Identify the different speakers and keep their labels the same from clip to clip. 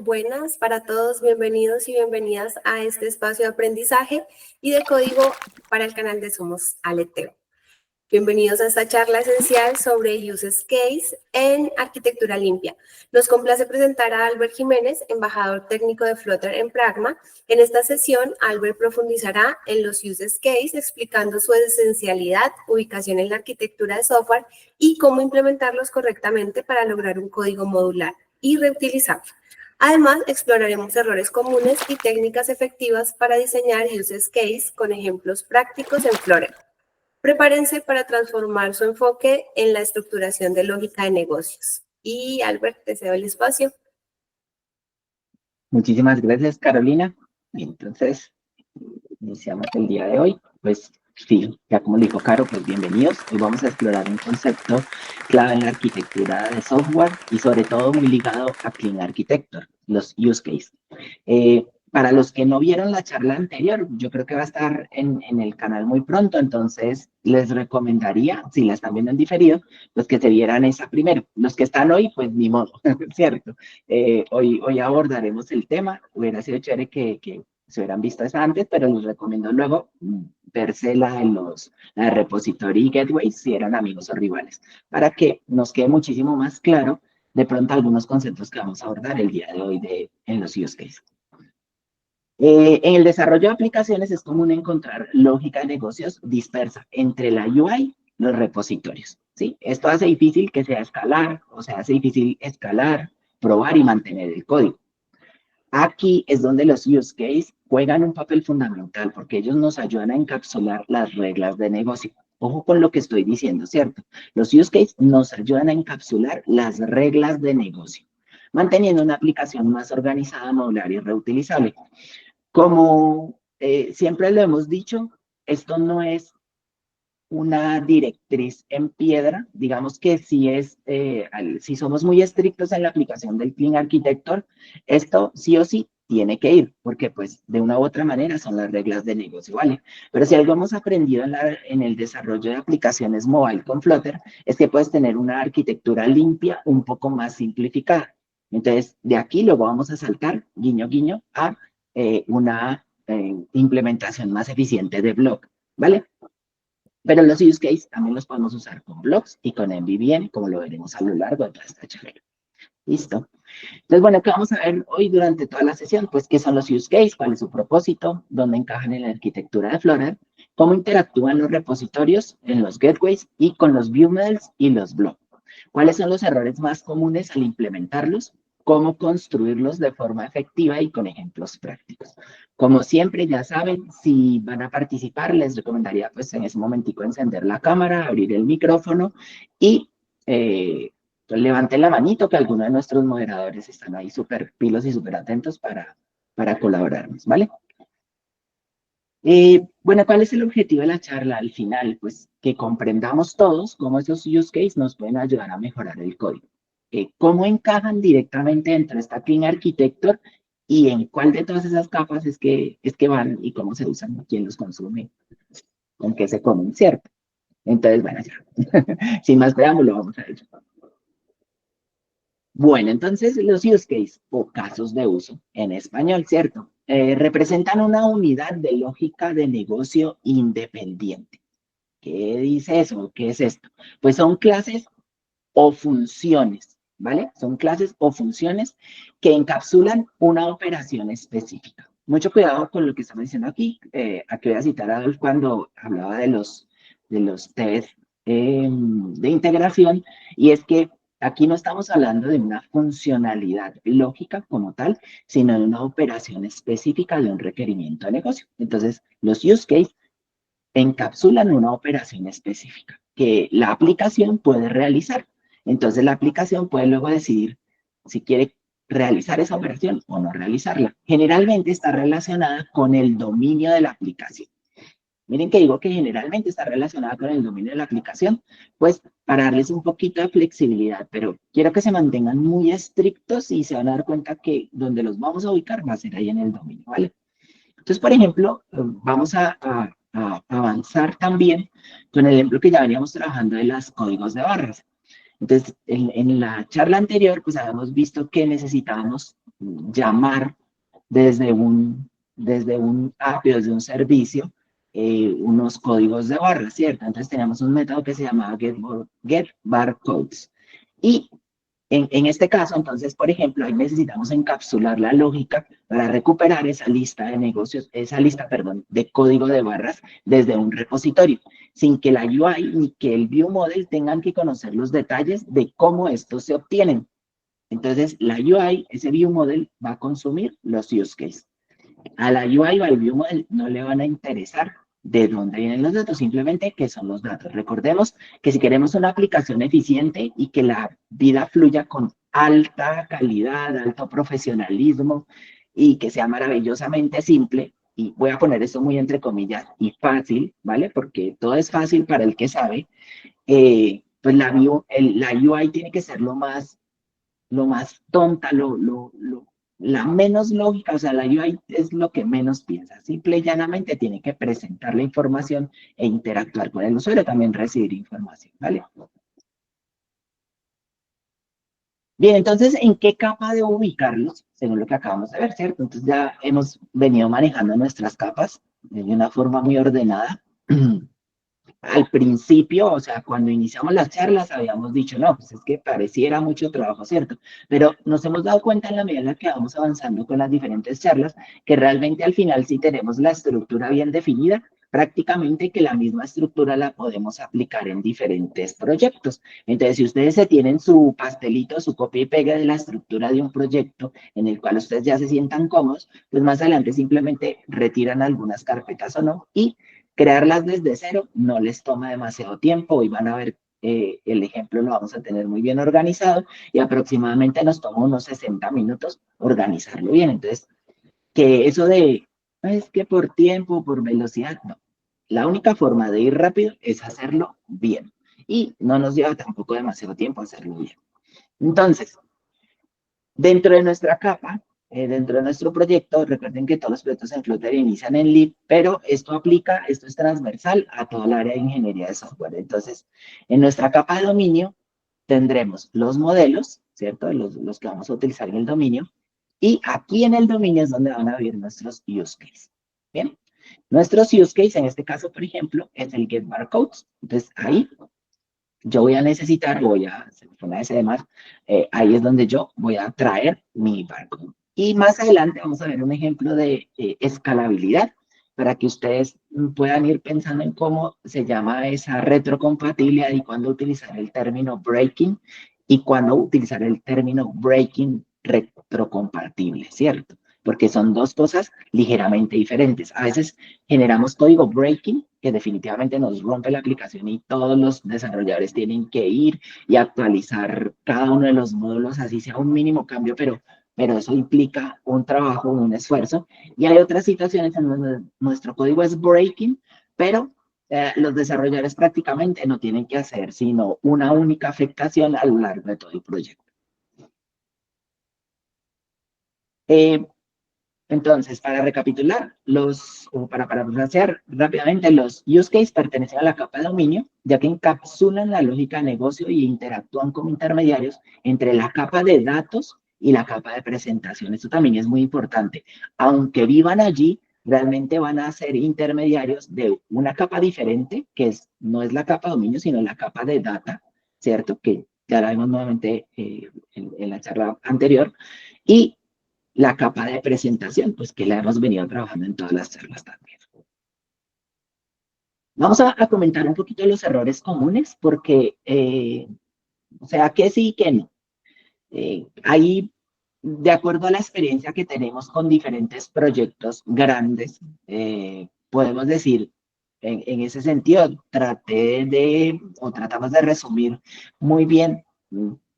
Speaker 1: buenas para todos, bienvenidos y bienvenidas a este espacio de aprendizaje y de código para el canal de Somos Aleteo. Bienvenidos a esta charla esencial sobre Use Case en arquitectura limpia. Nos complace presentar a Albert Jiménez, embajador técnico de Flutter en Pragma. En esta sesión, Albert profundizará en los Use Case, explicando su esencialidad, ubicación en la arquitectura de software y cómo implementarlos correctamente para lograr un código modular y reutilizable. Además, exploraremos errores comunes y técnicas efectivas para diseñar Use Case con ejemplos prácticos en Flutter. Prepárense para transformar su enfoque en la estructuración de lógica de negocios. Y Albert, te cedo el espacio.
Speaker 2: Muchísimas gracias, Carolina. Y entonces, iniciamos el día de hoy. Pues sí, ya como le dijo Caro, pues bienvenidos. Hoy vamos a explorar un concepto clave en la arquitectura de software y sobre todo muy ligado a Clean Architecture, los use case. Para los que no vieron la charla anterior, yo creo que va a estar en el canal muy pronto, entonces les recomendaría, si la están viendo en diferido, pues que se vieran esa primero. Los que están hoy, pues ni modo, ¿cierto? Hoy abordaremos el tema. Hubiera sido chévere que se hubieran visto esa antes, pero les recomiendo luego verse la de repository y gateways si eran amigos o rivales, para que nos quede muchísimo más claro de pronto algunos conceptos que vamos a abordar el día de hoy en los use cases. En el desarrollo de aplicaciones es común encontrar lógica de negocios dispersa entre la UI y los repositorios, ¿sí? Esto hace difícil que sea escalar, o sea, hace difícil escalar, probar y mantener el código. Aquí es donde los use cases juegan un papel fundamental porque ellos nos ayudan a encapsular las reglas de negocio. Ojo con lo que estoy diciendo, ¿cierto? Los use cases nos ayudan a encapsular las reglas de negocio, manteniendo una aplicación más organizada, modular y reutilizable. Como siempre lo hemos dicho, esto no es una directriz en piedra. Digamos que si somos muy estrictos en la aplicación del Clean Architecture, esto sí o sí tiene que ir, porque pues de una u otra manera son las reglas de negocio, ¿vale? Pero si algo hemos aprendido en el desarrollo de aplicaciones mobile con Flutter, es que puedes tener una arquitectura limpia un poco más simplificada. Entonces, de aquí luego vamos a saltar, guiño, guiño, a una implementación más eficiente de Block, ¿vale? Pero los use cases también los podemos usar con blocks y con MVVM, como lo veremos a lo largo de toda esta charla. ¿Listo? Entonces, bueno, ¿qué vamos a ver hoy durante toda la sesión? Pues, ¿qué son los use cases? ¿Cuál es su propósito? ¿Dónde encajan en la arquitectura de Flutter? ¿Cómo interactúan los repositorios en los gateways y con los view models y los blocks? ¿Cuáles son los errores más comunes al implementarlos? ¿Cómo construirlos de forma efectiva y con ejemplos prácticos? Como siempre, ya saben, si van a participar, les recomendaría pues en ese momentico encender la cámara, abrir el micrófono y levanten la manito que algunos de nuestros moderadores están ahí súper pilos y súper atentos para colaborarnos, ¿vale? Bueno, ¿cuál es el objetivo de la charla al final? Pues que comprendamos todos cómo esos use cases nos pueden ayudar a mejorar el código. Cómo encajan directamente dentro de esta Clean Architecture y en cuál de todas esas capas es que van y cómo se usan, quién los consume, con qué se comen, ¿cierto? Entonces, bueno, ya. Sin más preámbulo, vamos a ver. Bueno, entonces los use cases o casos de uso en español, ¿cierto? Representan una unidad de lógica de negocio independiente. ¿Qué dice eso? ¿Qué es esto? Pues son clases o funciones, ¿vale? Son clases o funciones que encapsulan una operación específica. Mucho cuidado con lo que estamos diciendo aquí. Aquí voy a citar a Adolf cuando hablaba de los test de integración, y es que aquí no estamos hablando de una funcionalidad lógica como tal, sino de una operación específica de un requerimiento de negocio. Entonces, los use cases encapsulan una operación específica que la aplicación puede realizar. Entonces, la aplicación puede luego decidir si quiere realizar esa operación o no realizarla. Generalmente está relacionada con el dominio de la aplicación. Miren que digo que generalmente está relacionada con el dominio de la aplicación, pues para darles un poquito de flexibilidad, pero quiero que se mantengan muy estrictos y se van a dar cuenta que donde los vamos a ubicar va a ser ahí en el dominio, ¿vale? Entonces, por ejemplo, vamos a avanzar también con el ejemplo que ya veníamos trabajando de los códigos de barras. Entonces, en la charla anterior, pues habíamos visto que necesitábamos llamar desde un API, desde un servicio, unos códigos de barra, ¿cierto? Entonces tenemos un método que se llamaba getBarCodes. Y en este caso, entonces, por ejemplo, ahí necesitamos encapsular la lógica para recuperar esa lista de negocios, esa lista, perdón, de código de barras desde un repositorio, sin que la UI ni que el view model tengan que conocer los detalles de cómo estos se obtienen. Entonces, la UI, ese view model, va a consumir los use cases. A la UI o al view model no le van a interesar de dónde vienen los datos, simplemente qué son los datos. Recordemos que si queremos una aplicación eficiente y que la vida fluya con alta calidad, alto profesionalismo y que sea maravillosamente simple, y voy a poner esto muy entre comillas, y fácil, ¿vale? Porque todo es fácil para el que sabe, pues la UI tiene que ser lo más tonta, la menos lógica, o sea, la UI es lo que menos piensa. Simple y llanamente tiene que presentar la información e interactuar con el usuario, también recibir información, ¿vale? Bien, entonces, ¿en qué capa debo ubicarlos? Según lo que acabamos de ver, ¿cierto? Entonces ya hemos venido manejando nuestras capas de una forma muy ordenada. Al principio, o sea, cuando iniciamos las charlas, habíamos dicho, no, pues es que pareciera mucho trabajo, ¿cierto? Pero nos hemos dado cuenta en la medida en la que vamos avanzando con las diferentes charlas, que realmente al final sí tenemos la estructura bien definida, prácticamente que la misma estructura la podemos aplicar en diferentes proyectos. Entonces, si ustedes se tienen su pastelito, su copia y pega de la estructura de un proyecto en el cual ustedes ya se sientan cómodos, pues más adelante simplemente retiran algunas carpetas o no y crearlas desde cero no les toma demasiado tiempo y van a ver, el ejemplo lo vamos a tener muy bien organizado y aproximadamente nos toma unos 60 minutos organizarlo bien. Entonces, que eso de, es que por tiempo, por velocidad, no. La única forma de ir rápido es hacerlo bien y no nos lleva tampoco demasiado tiempo hacerlo bien. Entonces, dentro de nuestra capa, dentro de nuestro proyecto, recuerden que todos los proyectos en Flutter inician en Lead, pero esto es transversal a toda el área de ingeniería de software. Entonces, en nuestra capa de dominio tendremos los modelos, ¿cierto? Los que vamos a utilizar en el dominio, y aquí en el dominio es donde van a ver nuestros use cases. Bien, nuestros use cases, en este caso, por ejemplo, es el get barcodes. Entonces, ahí yo voy a necesitar, se me fue una S de más, ahí es donde yo voy a traer mi barcode. Y más adelante vamos a ver un ejemplo de escalabilidad para que ustedes puedan ir pensando en cómo se llama esa retrocompatibilidad y cuándo utilizar el término breaking y cuándo utilizar el término breaking retrocompatible, ¿cierto? Porque son dos cosas ligeramente diferentes. A veces generamos código breaking que definitivamente nos rompe la aplicación y todos los desarrolladores tienen que ir y actualizar cada uno de los módulos, así sea un mínimo cambio, pero eso implica un trabajo, un esfuerzo. Y hay otras situaciones en donde nuestro código es breaking, pero los desarrolladores prácticamente no tienen que hacer sino una única afectación a lo largo de todo el proyecto. Eh, Entonces, para recapitular, o para parafrasear rápidamente, los use cases pertenecen a la capa de dominio, ya que encapsulan la lógica de negocio y interactúan como intermediarios entre la capa de datos y la capa de presentación. Esto también es muy importante. Aunque vivan allí, realmente van a ser intermediarios de una capa diferente, no es la capa de dominio, sino la capa de data, ¿cierto? Que ya la vimos nuevamente en la charla anterior. Y la capa de presentación, pues que la hemos venido trabajando en todas las charlas también. Vamos a comentar un poquito los errores comunes, porque, o sea, que sí y que no. Ahí, de acuerdo a la experiencia que tenemos con diferentes proyectos grandes, podemos decir, en ese sentido, tratamos de resumir muy bien,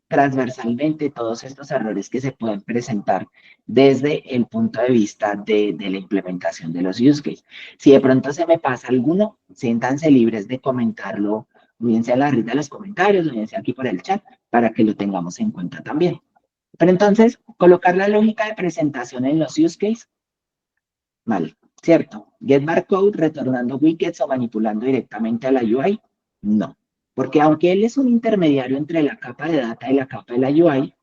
Speaker 2: transversalmente todos estos errores que se pueden presentar desde el punto de vista de la implementación de los use cases. Si de pronto se me pasa alguno, siéntanse libres de comentarlo, bien sea en la red de los comentarios, o bien sea aquí por el chat, para que lo tengamos en cuenta también. Pero entonces, colocar la lógica de presentación en los use cases, mal, ¿cierto? Get barcode retornando widgets o manipulando directamente a la UI, no. Porque aunque él es un intermediario entre la capa de data y la capa de la UI,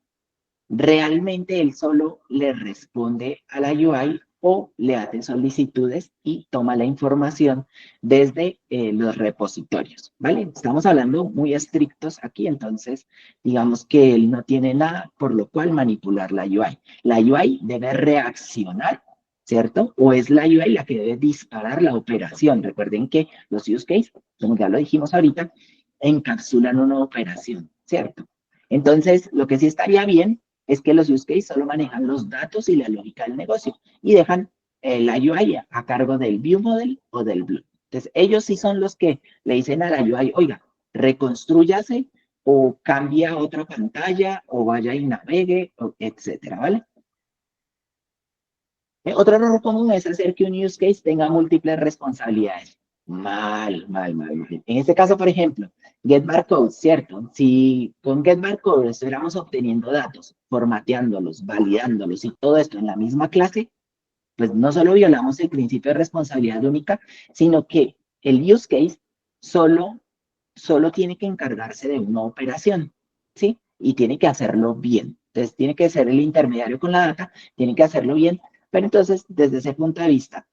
Speaker 2: realmente él solo le responde a la UI o le hace solicitudes y toma la información desde los repositorios, ¿vale? Estamos hablando muy estrictos aquí, entonces digamos que él no tiene nada por lo cual manipular la UI. La UI debe reaccionar, ¿cierto? O es la UI la que debe disparar la operación. Recuerden que los use cases, como ya lo dijimos ahorita, encapsulan una operación, ¿cierto? Entonces, lo que sí estaría bien es que los use cases solo manejan los datos y la lógica del negocio y dejan la UI a cargo del view model o del blue. Entonces, ellos sí son los que le dicen a la UI, oiga, reconstrúyase o cambia a otra pantalla o vaya y navegue, etcétera, ¿vale? Otro error común es hacer que un use case tenga múltiples responsabilidades. Mal, mal, mal, mal. En este caso, por ejemplo, get barcode, ¿cierto? Si con get barcode estuviéramos obteniendo datos, formateándolos, validándolos y todo esto en la misma clase, pues no solo violamos el principio de responsabilidad única, sino que el use case solo tiene que encargarse de una operación, ¿sí? Y tiene que hacerlo bien. Entonces, tiene que ser el intermediario con la data, tiene que hacerlo bien, pero entonces, desde ese punto de vista,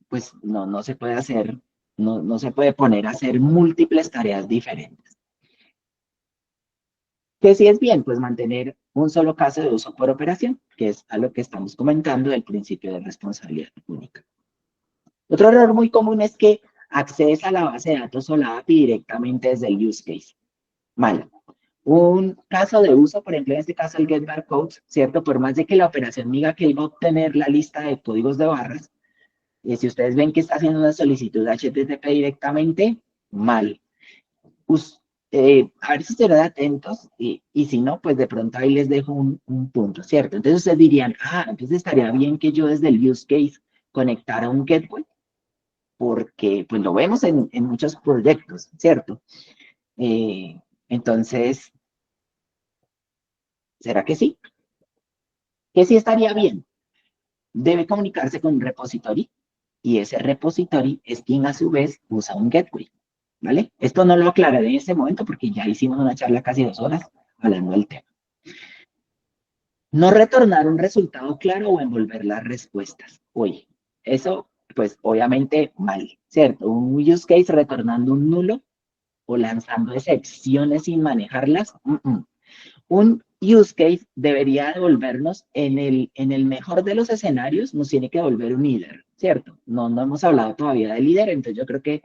Speaker 2: pues no se puede hacer, no se puede poner a hacer múltiples tareas diferentes. ¿Qué sí es bien? Pues mantener un solo caso de uso por operación, que es a lo que estamos comentando del principio de responsabilidad única. Otro error muy común es que accedes a la base de datos o la API directamente desde el use case. Mal. Un caso de uso, por ejemplo, en este caso el get barcodes, ¿cierto? Por más de que la operación diga que iba a obtener la lista de códigos de barras, si ustedes ven que está haciendo una solicitud de HTTP directamente, mal. A ver si estén atentos y si no, pues de pronto ahí les dejo un punto, ¿cierto? Entonces ustedes dirían, entonces estaría bien que yo desde el use case conectara un gateway, porque pues lo vemos en muchos proyectos, ¿cierto? Entonces, ¿será que sí? Que sí estaría bien. Debe comunicarse con un repository y ese repository es quien a su vez usa un gateway, ¿vale? Esto no lo aclararé en este momento porque ya hicimos una charla casi 2 horas hablando del tema. No retornar un resultado claro o envolver las respuestas. Uy, eso pues obviamente mal, ¿cierto? Un use case retornando un nulo o lanzando excepciones sin manejarlas. Un use case debería devolvernos en el mejor de los escenarios, nos tiene que devolver un líder, ¿cierto? No hemos hablado todavía del líder, entonces yo creo que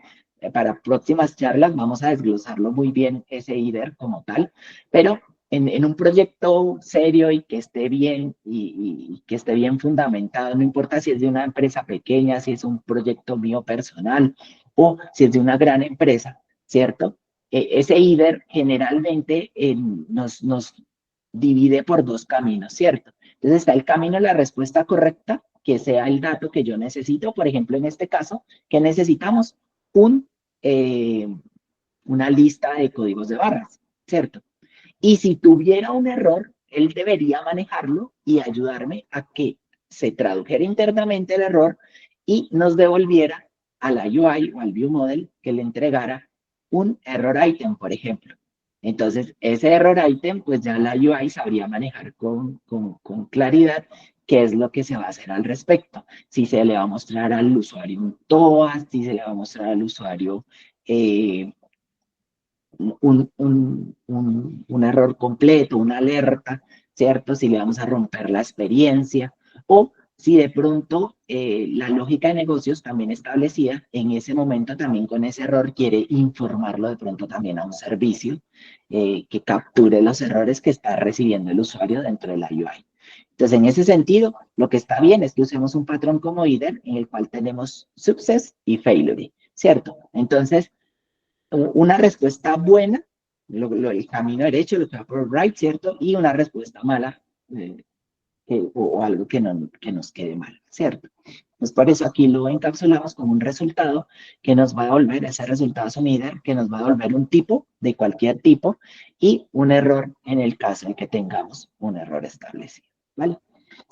Speaker 2: para próximas charlas vamos a desglosarlo muy bien ese líder como tal, pero en un proyecto serio y que esté bien y que esté bien fundamentado, no importa si es de una empresa pequeña, si es un proyecto mío personal o si es de una gran empresa, ¿cierto? Ese IDER generalmente nos divide por dos caminos, ¿cierto? Entonces está el camino de la respuesta correcta, que sea el dato que yo necesito. Por ejemplo, en este caso, que necesitamos un, eh, una lista de códigos de barras, ¿cierto? Y si tuviera un error, él debería manejarlo y ayudarme a que se tradujera internamente el error y nos devolviera a la UI o al view model que le entregara un error item, por ejemplo. Entonces, ese error item, pues ya la UI sabría manejar con claridad qué es lo que se va a hacer al respecto. Si se le va a mostrar al usuario un TOA, si se le va a mostrar al usuario un error completo, una alerta, ¿cierto? Si le vamos a romper la experiencia o si de pronto la lógica de negocios también establecida en ese momento también con ese error quiere informarlo de pronto también a un servicio que capture los errores que está recibiendo el usuario dentro de la UI. Entonces, en ese sentido, lo que está bien es que usemos un patrón como IDER en el cual tenemos success y failure, ¿cierto? Entonces, una respuesta buena, el camino derecho, lo que va por right, ¿cierto? Y una respuesta mala, o algo que nos quede mal, ¿cierto? Pues por eso aquí lo encapsulamos como un resultado que nos va a devolver, ese resultado es un líder, que nos va a devolver un tipo de cualquier tipo y un error en el caso en que tengamos un error establecido, ¿vale?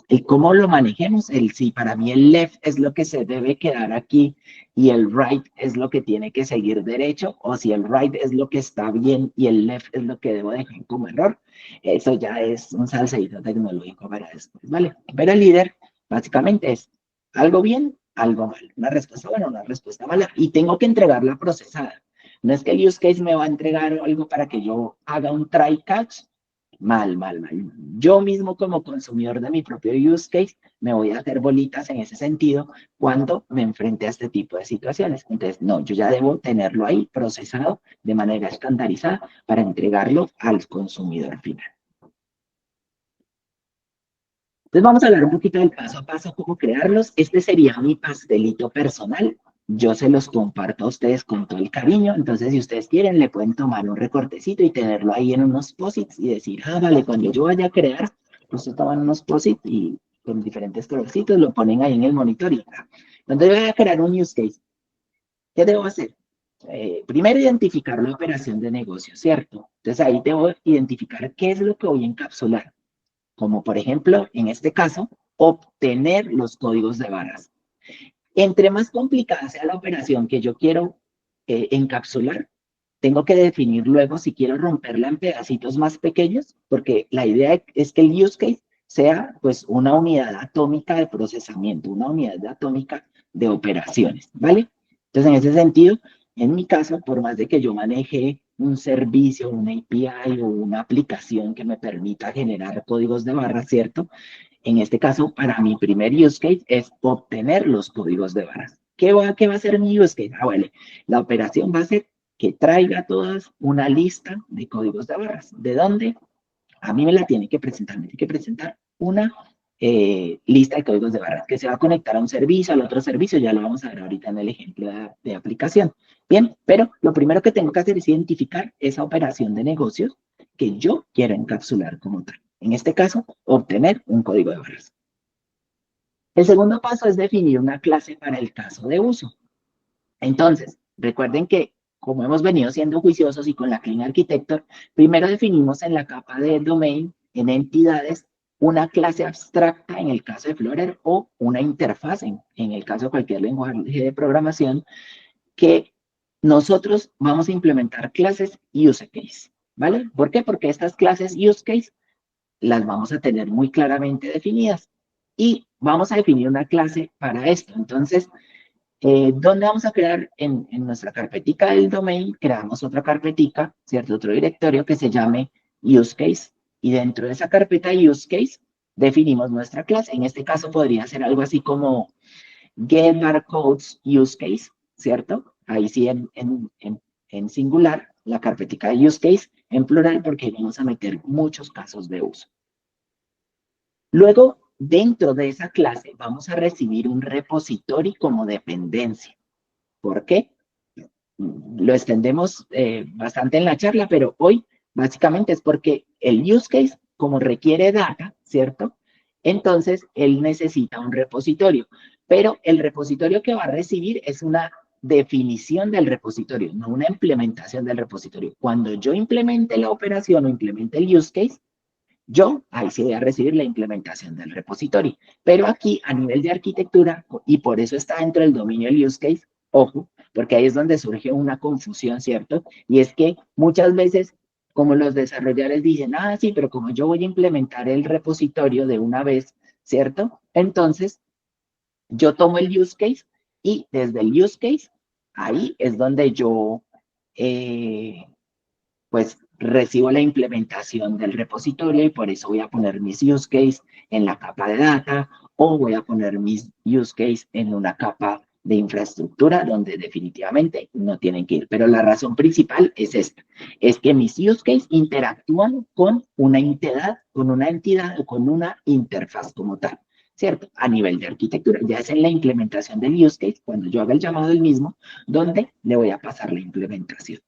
Speaker 2: El cómo lo manejemos, el si para mí el left es lo que se debe quedar aquí y el right es lo que tiene que seguir derecho, o si el right es lo que está bien y el left es lo que debo dejar como error, eso ya es un salseíto tecnológico para después, ¿vale? Pero el líder básicamente es algo bien, algo mal, una respuesta buena, una respuesta mala, y tengo que entregarla procesada. No es que el use case me va a entregar algo para que yo haga un try catch. Mal, mal, mal. Yo mismo como consumidor de mi propio use case me voy a hacer bolitas en ese sentido cuando me enfrente a este tipo de situaciones. Entonces, no, yo ya debo tenerlo ahí procesado de manera estandarizada para entregarlo al consumidor final. Entonces vamos a hablar un poquito del paso a paso, cómo crearlos. Este sería mi pastelito personal. Yo se los comparto a ustedes con todo el cariño. Entonces, si ustedes quieren, le pueden tomar un recortecito y tenerlo ahí en unos posits y decir, ah, vale, cuando yo vaya a crear, pues se toman unos posits y con diferentes colorcitos lo ponen ahí en el monitor y ya. Entonces voy a crear un use case. ¿Qué debo hacer? Primero, identificar la operación de negocio, ¿cierto? Entonces ahí debo identificar qué es lo que voy a encapsular, como por ejemplo, en este caso, obtener los códigos de barras. Entre más complicada sea la operación que yo quiero encapsular, tengo que definir luego si quiero romperla en pedacitos más pequeños, porque la idea es que el use case sea pues una unidad atómica de procesamiento, una unidad atómica de operaciones, ¿vale? Entonces, en ese sentido, en mi caso, por más de que yo maneje un servicio, una API o una aplicación que me permita generar códigos de barra, ¿cierto? En este caso, para mi primer use case es obtener los códigos de barras. ¿Qué va a ser mi use case? Ah, bueno, la operación va a ser que traiga todas una lista de códigos de barras. ¿De dónde? A mí me la tiene que presentar, me tiene que presentar una lista de códigos de barras que se va a conectar a un servicio, al otro servicio, ya lo vamos a ver ahorita en el ejemplo de aplicación. Bien, pero lo primero que tengo que hacer es identificar esa operación de negocios que yo quiero encapsular como tal. En este caso, obtener un código de barras. El segundo paso es definir una clase para el caso de uso. Entonces, recuerden que como hemos venido siendo juiciosos y con la Clean Architecture, primero definimos en la capa de domain, en entidades, una clase abstracta en el caso de Flutter o una interfaz en el caso de cualquier lenguaje de programación que nosotros vamos a implementar clases use case, ¿vale? ¿Por qué? Porque estas clases use case las vamos a tener muy claramente definidas y vamos a definir una clase para esto. Entonces, ¿dónde vamos a crear? En nuestra carpetica del domain, creamos otra carpetica, ¿cierto? Otro directorio que se llame use case. Y dentro de esa carpeta use case, definimos nuestra clase. En este caso podría ser algo así como get barcodes use case, ¿cierto? Ahí sí en singular, la carpetica de use case, en plural, porque vamos a meter muchos casos de uso. Luego, dentro de esa clase, vamos a recibir un repository como dependencia. ¿Por qué? Lo extendemos bastante en la charla, pero hoy básicamente es porque el use case, como requiere data, ¿cierto? Entonces, él necesita un repositorio, pero el repositorio que va a recibir es una definición del repositorio, no una implementación del repositorio. Cuando yo implemente la operación o implemente el use case, yo ahí sí voy a recibir la implementación del repositorio. Pero aquí, a nivel de arquitectura, y por eso está dentro del dominio del use case, ojo, porque ahí es donde surge una confusión, ¿cierto? Y es que muchas veces, como los desarrolladores dicen, ah, sí, pero como yo voy a implementar el repositorio de una vez, ¿cierto? Entonces, yo tomo el use case y desde el use case, ahí es donde yo, pues recibo la implementación del repositorio y por eso voy a poner mis use case en la capa de data o voy a poner mis use case en una capa de infraestructura donde definitivamente no tienen que ir. Pero la razón principal es esta, es que mis use case interactúan con una entidad o con una interfaz como tal, ¿cierto? A nivel de arquitectura, ya es en la implementación del use case, cuando yo haga el llamado del mismo, donde le voy a pasar la implementación.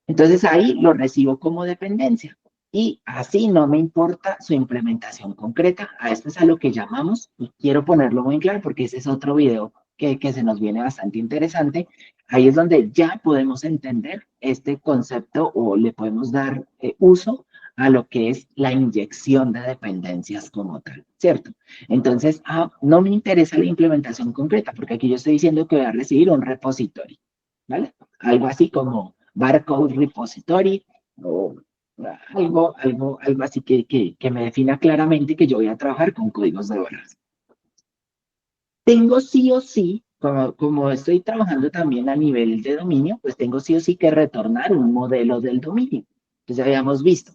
Speaker 2: Entonces ahí lo recibo como dependencia y así no me importa su implementación concreta. A esto es a lo que llamamos, y quiero ponerlo muy claro porque ese es otro video que se nos viene bastante interesante. Ahí es donde ya podemos entender este concepto o le podemos dar uso a lo que es la inyección de dependencias como tal, ¿cierto? Entonces, no me interesa la implementación concreta, porque aquí yo estoy diciendo que voy a recibir un repository, ¿vale? Algo así como barcode repository o algo así que me defina claramente que yo voy a trabajar con códigos de barras. Tengo sí o sí, como estoy trabajando también a nivel de dominio, pues tengo sí o sí que retornar un modelo del dominio. Entonces ya habíamos visto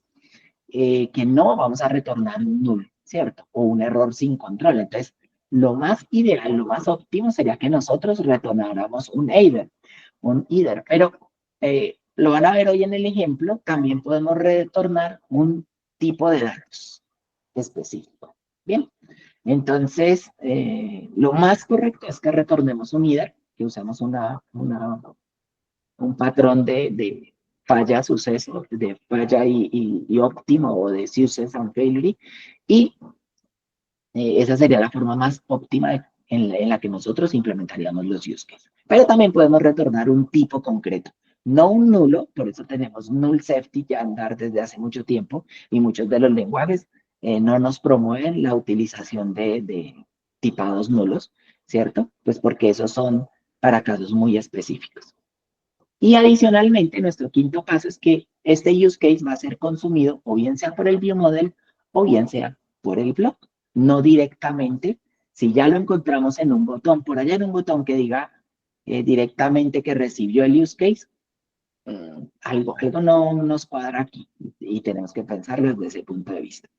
Speaker 2: que no vamos a retornar un null, ¿cierto? O un error sin control. Entonces, lo más ideal, lo más óptimo sería que nosotros retornáramos un either. Pero lo van a ver hoy en el ejemplo, también podemos retornar un tipo de datos específico. Bien, entonces, lo más correcto es que retornemos un either, que usamos un patrón de falla, suceso, de falla y óptimo, o de success and failure, y esa sería la forma más óptima en la que nosotros implementaríamos los use cases. Pero también podemos retornar un tipo concreto, no un nulo, por eso tenemos null safety ya andar desde hace mucho tiempo, y muchos de los lenguajes no nos promueven la utilización de tipados nulos, ¿cierto? Pues porque esos son para casos muy específicos. Y adicionalmente, nuestro quinto paso es que este use case va a ser consumido o bien sea por el viewmodel o bien sea por el blog, no directamente. Si ya lo encontramos en un botón, por allá en un botón que diga directamente que recibió el use case, algo no nos cuadra aquí y tenemos que pensarlo desde ese punto de vista.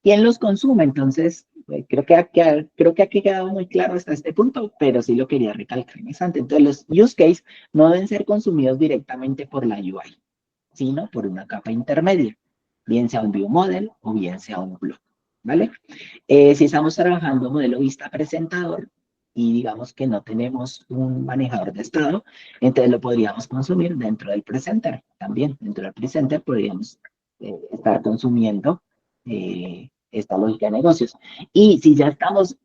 Speaker 2: ¿Quién los consume? Entonces, creo que ha quedado muy claro hasta este punto, pero sí lo quería recalcar más antes. Entonces, los use cases no deben ser consumidos directamente por la UI, sino por una capa intermedia, bien sea un view model o bien sea un blog, ¿vale? Si estamos trabajando modelo vista presentador y digamos que no tenemos un manejador de estado, entonces lo podríamos consumir dentro del presenter. También dentro del presenter podríamos estar consumiendo esta lógica de negocios. Y si ya estamos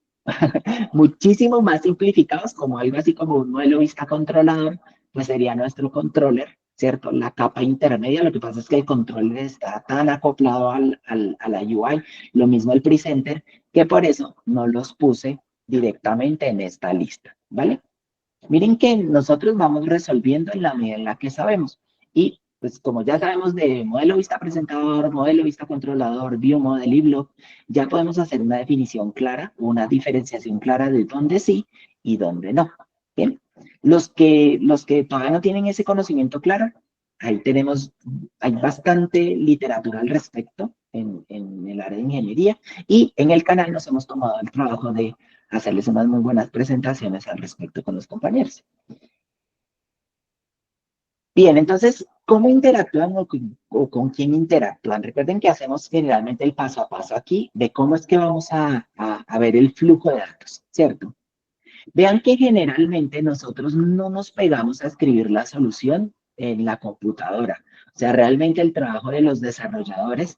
Speaker 2: muchísimo más simplificados, como algo así como un modelo vista controlador, pues sería nuestro controller, ¿cierto? La capa intermedia. Lo que pasa es que el controller está tan acoplado a la UI, lo mismo el presenter, que por eso no los puse directamente en esta lista, ¿vale? Miren que nosotros vamos resolviendo en la medida en la que sabemos. Y pues como ya sabemos de modelo vista presentador, modelo vista controlador, view model y block, ya podemos hacer una definición clara, una diferenciación clara de dónde sí y dónde no. Bien, los que todavía no tienen ese conocimiento claro, ahí hay bastante literatura al respecto en el área de ingeniería, y en el canal nos hemos tomado el trabajo de hacerles unas muy buenas presentaciones al respecto con los compañeros. Bien, entonces, ¿cómo interactúan o con quién interactúan? Recuerden que hacemos generalmente el paso a paso aquí de cómo es que vamos a ver el flujo de datos, ¿cierto? Vean que generalmente nosotros no nos pegamos a escribir la solución en la computadora. O sea, realmente el trabajo de los desarrolladores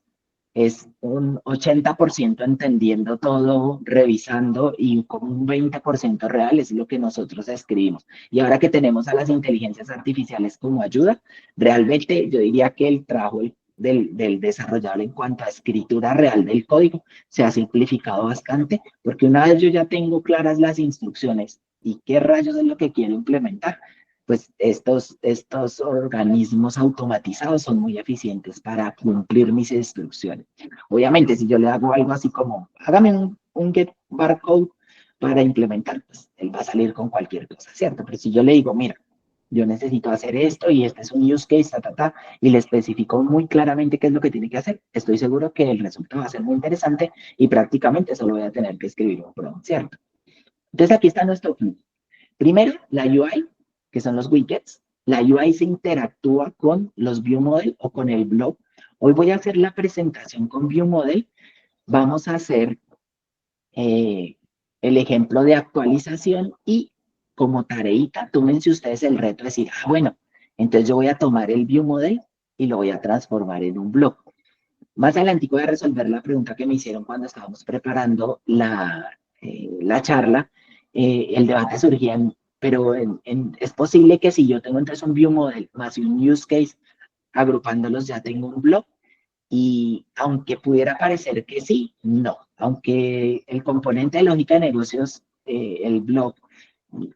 Speaker 2: es un 80% entendiendo todo, revisando, y como un 20% real es lo que nosotros escribimos. Y ahora que tenemos a las inteligencias artificiales como ayuda, realmente yo diría que el trabajo del desarrollador en cuanto a escritura real del código se ha simplificado bastante, porque una vez yo ya tengo claras las instrucciones y qué rayos es lo que quiero implementar, pues estos organismos automatizados son muy eficientes para cumplir mis instrucciones. Obviamente, si yo le hago algo así como, hágame un get barcode para implementar, pues él va a salir con cualquier cosa, ¿cierto? Pero si yo le digo, mira, yo necesito hacer esto y este es un use case, y le especifico muy claramente qué es lo que tiene que hacer, estoy seguro que el resultado va a ser muy interesante y prácticamente solo voy a tener que escribir un prompt, ¿cierto? Entonces aquí está nuestro flujo. Primero, la UI, que son los widgets. La UI se interactúa con los ViewModel o con el blog. Hoy voy a hacer la presentación con ViewModel. Vamos a hacer el ejemplo de actualización y como tareita, tómense ustedes el reto de decir, bueno, entonces yo voy a tomar el ViewModel y lo voy a transformar en un blog. Más adelante voy a resolver la pregunta que me hicieron cuando estábamos preparando la charla. El debate surgía, pero es posible que si yo tengo entonces un view model más un use case, agrupándolos ya tengo un blog. Y aunque pudiera parecer que sí, no. Aunque el componente de lógica de negocios, el blog,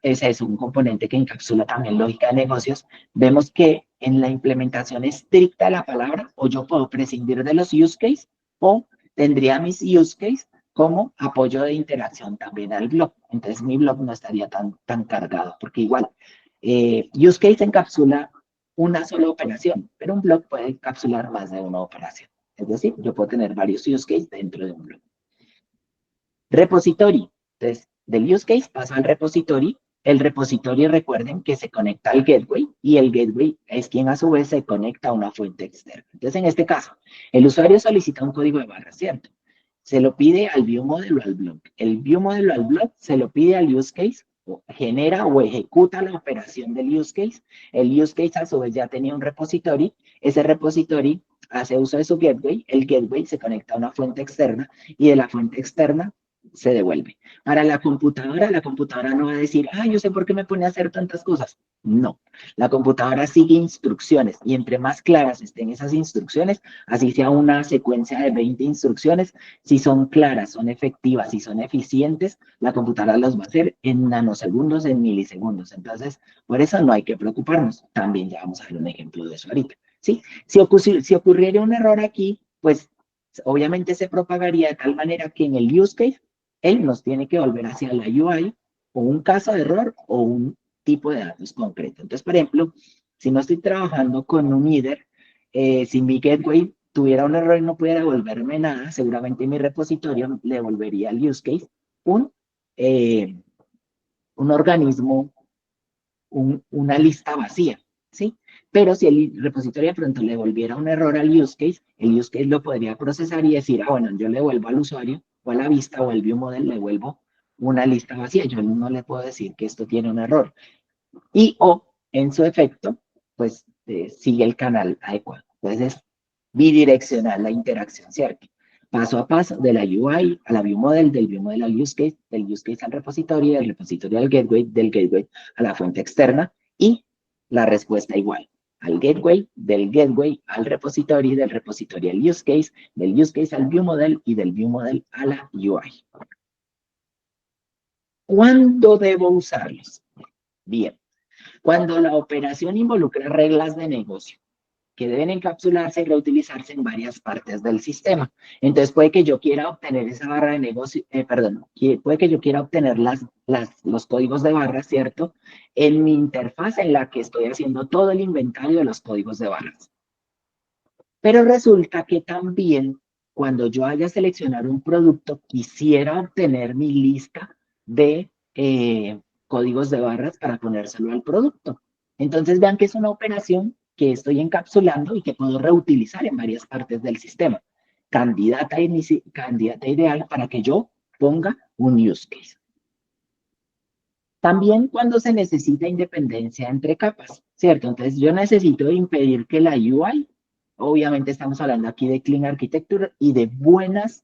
Speaker 2: ese es un componente que encapsula también lógica de negocios, vemos que en la implementación estricta de la palabra, o yo puedo prescindir de los use case, o tendría mis use case como apoyo de interacción también al blog. Entonces mi blog no estaría tan cargado, porque igual, use case encapsula una sola operación, pero un blog puede encapsular más de una operación. Es decir, yo puedo tener varios use cases dentro de un blog. Repository. Entonces, del use case paso al repository. El repository, recuerden que se conecta al gateway y el gateway es quien a su vez se conecta a una fuente externa. Entonces, en este caso, el usuario solicita un código de barra, ¿cierto? Se lo pide al view model o al blog. El view model o al blog se lo pide al use case, o genera o ejecuta la operación del use case. El use case a su vez ya tenía un repository. Ese repository hace uso de su gateway. El gateway se conecta a una fuente externa y de la fuente externa se devuelve. Para la computadora no va a decir, ah, yo sé por qué me pone a hacer tantas cosas. No, la computadora sigue instrucciones y entre más claras estén esas instrucciones, así sea una secuencia de 20 instrucciones, si son claras, son efectivas, si son eficientes, la computadora los va a hacer en nanosegundos, en milisegundos. Entonces, por eso no hay que preocuparnos. También ya vamos a ver un ejemplo de eso ahorita. ¿Sí? Si ocurriera un error aquí, pues obviamente se propagaría de tal manera que en el use case él nos tiene que volver hacia la UI o un caso de error o un tipo de datos concreto. Entonces, por ejemplo, si no estoy trabajando con un header, si mi gateway tuviera un error y no pudiera devolverme nada, seguramente mi repositorio le devolvería al use case un organismo, una lista vacía, ¿sí? Pero si el repositorio de pronto le devolviera un error al use case, el use case lo podría procesar y decir, ah, bueno, yo le devuelvo al usuario o a la vista o al view model, le devuelvo una lista vacía. Yo no le puedo decir que esto tiene un error. Y o, en su efecto, pues sigue el canal adecuado. Entonces es bidireccional la interacción, ¿cierto? Paso a paso, de la UI a la view model, del view model al use case, del use case al repositorio, del repositorio al gateway, del gateway a la fuente externa y la respuesta igual. Al gateway, del gateway al repositorio, del repositorio al use case, del use case al view model y del view model a la UI. ¿Cuándo debo usarlos? Bien, cuando la operación involucra reglas de negocio que deben encapsularse y reutilizarse en varias partes del sistema. Entonces puede que yo quiera obtener esa barra de negocio, puede que yo quiera obtener los códigos de barras, ¿cierto? En mi interfaz en la que estoy haciendo todo el inventario de los códigos de barras. Pero resulta que también cuando yo haya seleccionado un producto, quisiera obtener mi lista de códigos de barras para ponérselo al producto. Entonces vean que es una operación que estoy encapsulando y que puedo reutilizar en varias partes del sistema. Candidata ideal para que yo ponga un use case. También cuando se necesita independencia entre capas, ¿cierto? Entonces yo necesito impedir que la UI, obviamente estamos hablando aquí de Clean Architecture y de buenas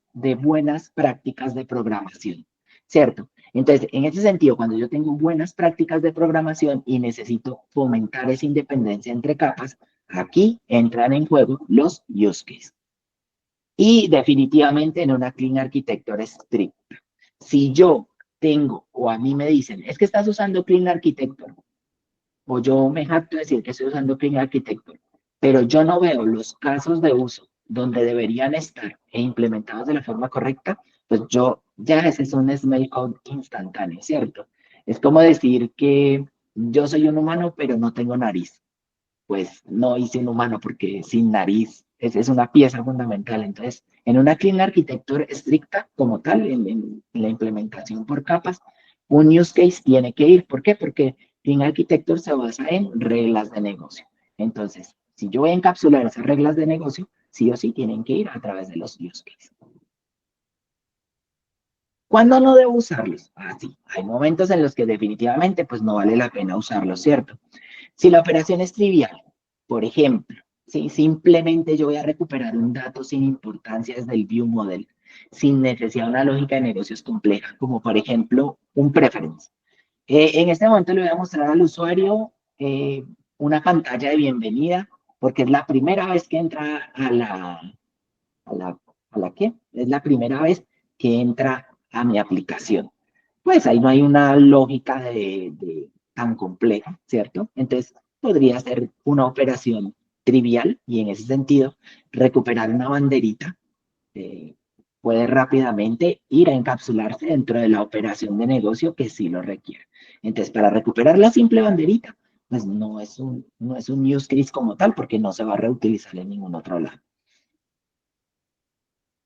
Speaker 2: prácticas de programación, ¿cierto? Entonces, en ese sentido, cuando yo tengo buenas prácticas de programación y necesito fomentar esa independencia entre capas, aquí entran en juego los use cases. Y definitivamente en una Clean Architecture estricta. Si yo tengo, o a mí me dicen, es que estás usando Clean Architecture, o yo me jacto de decir que estoy usando Clean Architecture, pero yo no veo los casos de uso donde deberían estar e implementados de la forma correcta, pues ya ese es un smell code instantáneo, ¿cierto? Es como decir que yo soy un humano, pero no tengo nariz. Pues no hice un humano porque sin nariz es una pieza fundamental. Entonces, en una Clean Architecture estricta como tal, en la implementación por capas, un use case tiene que ir. ¿Por qué? Porque Clean Architecture se basa en reglas de negocio. Entonces, si yo voy a encapsular esas reglas de negocio, sí o sí tienen que ir a través de los use cases. ¿Cuándo no debo usarlos? Sí, hay momentos en los que definitivamente pues no vale la pena usarlos, ¿cierto? Si la operación es trivial, por ejemplo, si simplemente yo voy a recuperar un dato sin importancia desde el view model, sin necesidad de una lógica de negocios compleja, como por ejemplo un preference. En este momento le voy a mostrar al usuario una pantalla de bienvenida porque es la primera vez que entra ¿qué? Es la primera vez que entra a mi aplicación. Pues ahí no hay una lógica tan compleja, ¿cierto? Entonces podría ser una operación trivial y en ese sentido recuperar una banderita eh, puede rápidamente ir a encapsularse dentro de la operación de negocio que sí lo requiere. Entonces, para recuperar la simple banderita, pues no es un use case como tal porque no se va a reutilizar en ningún otro lado.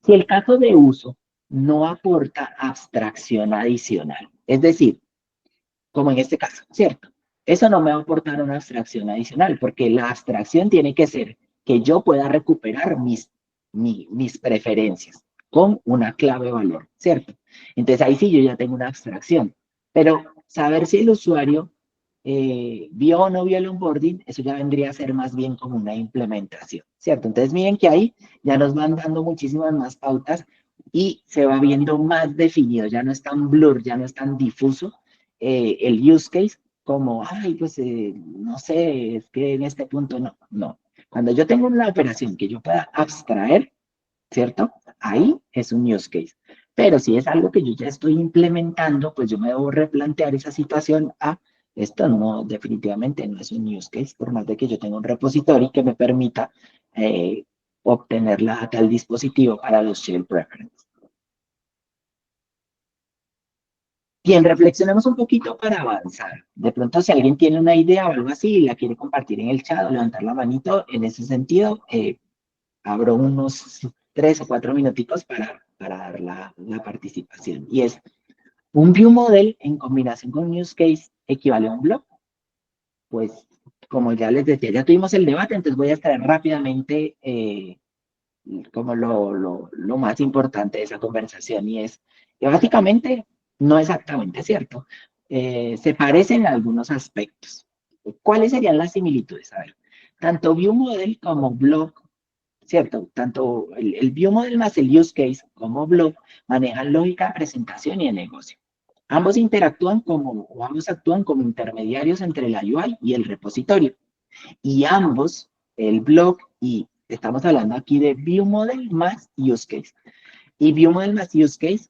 Speaker 2: Si el caso de uso no aporta abstracción adicional, es decir, como en este caso, ¿cierto? Eso no me va a aportar una abstracción adicional, porque la abstracción tiene que ser que yo pueda recuperar mis preferencias con una clave valor, ¿cierto? Entonces ahí sí yo ya tengo una abstracción, pero saber si el usuario vio o no vio el onboarding, eso ya vendría a ser más bien como una implementación, ¿cierto? Entonces miren que ahí ya nos van dando muchísimas más pautas y se va viendo más definido, ya no es tan blur, ya no es tan difuso el use case como, ay, pues no sé, es que en este punto no. Cuando yo tengo una operación que yo pueda abstraer, ¿cierto? Ahí es un use case. Pero si es algo que yo ya estoy implementando, pues yo me debo replantear esa situación a, esto no, definitivamente no es un use case, por más de que yo tenga un repositorio que me permita eh, obtener la data del dispositivo para los shell preferences. Bien, reflexionemos un poquito para avanzar. De pronto, si alguien tiene una idea o algo así y la quiere compartir en el chat o levantar la manito, en ese sentido, abro unos 3 o 4 minuticos para dar la participación. Y es, un view model en combinación con un use case equivale a un blog. Pues, como ya les decía, ya tuvimos el debate, entonces voy a extraer rápidamente como lo más importante de esa conversación y es que básicamente no exactamente cierto. Se parecen en algunos aspectos. ¿Cuáles serían las similitudes? A ver, tanto view model como blog, ¿cierto? Tanto el view model más el use case como blog manejan lógica de presentación y de negocio. Ambos interactúan o ambos actúan como intermediarios entre la UI y el repositorio y ambos, el blog y estamos hablando aquí de view model más use case. Y view model más use case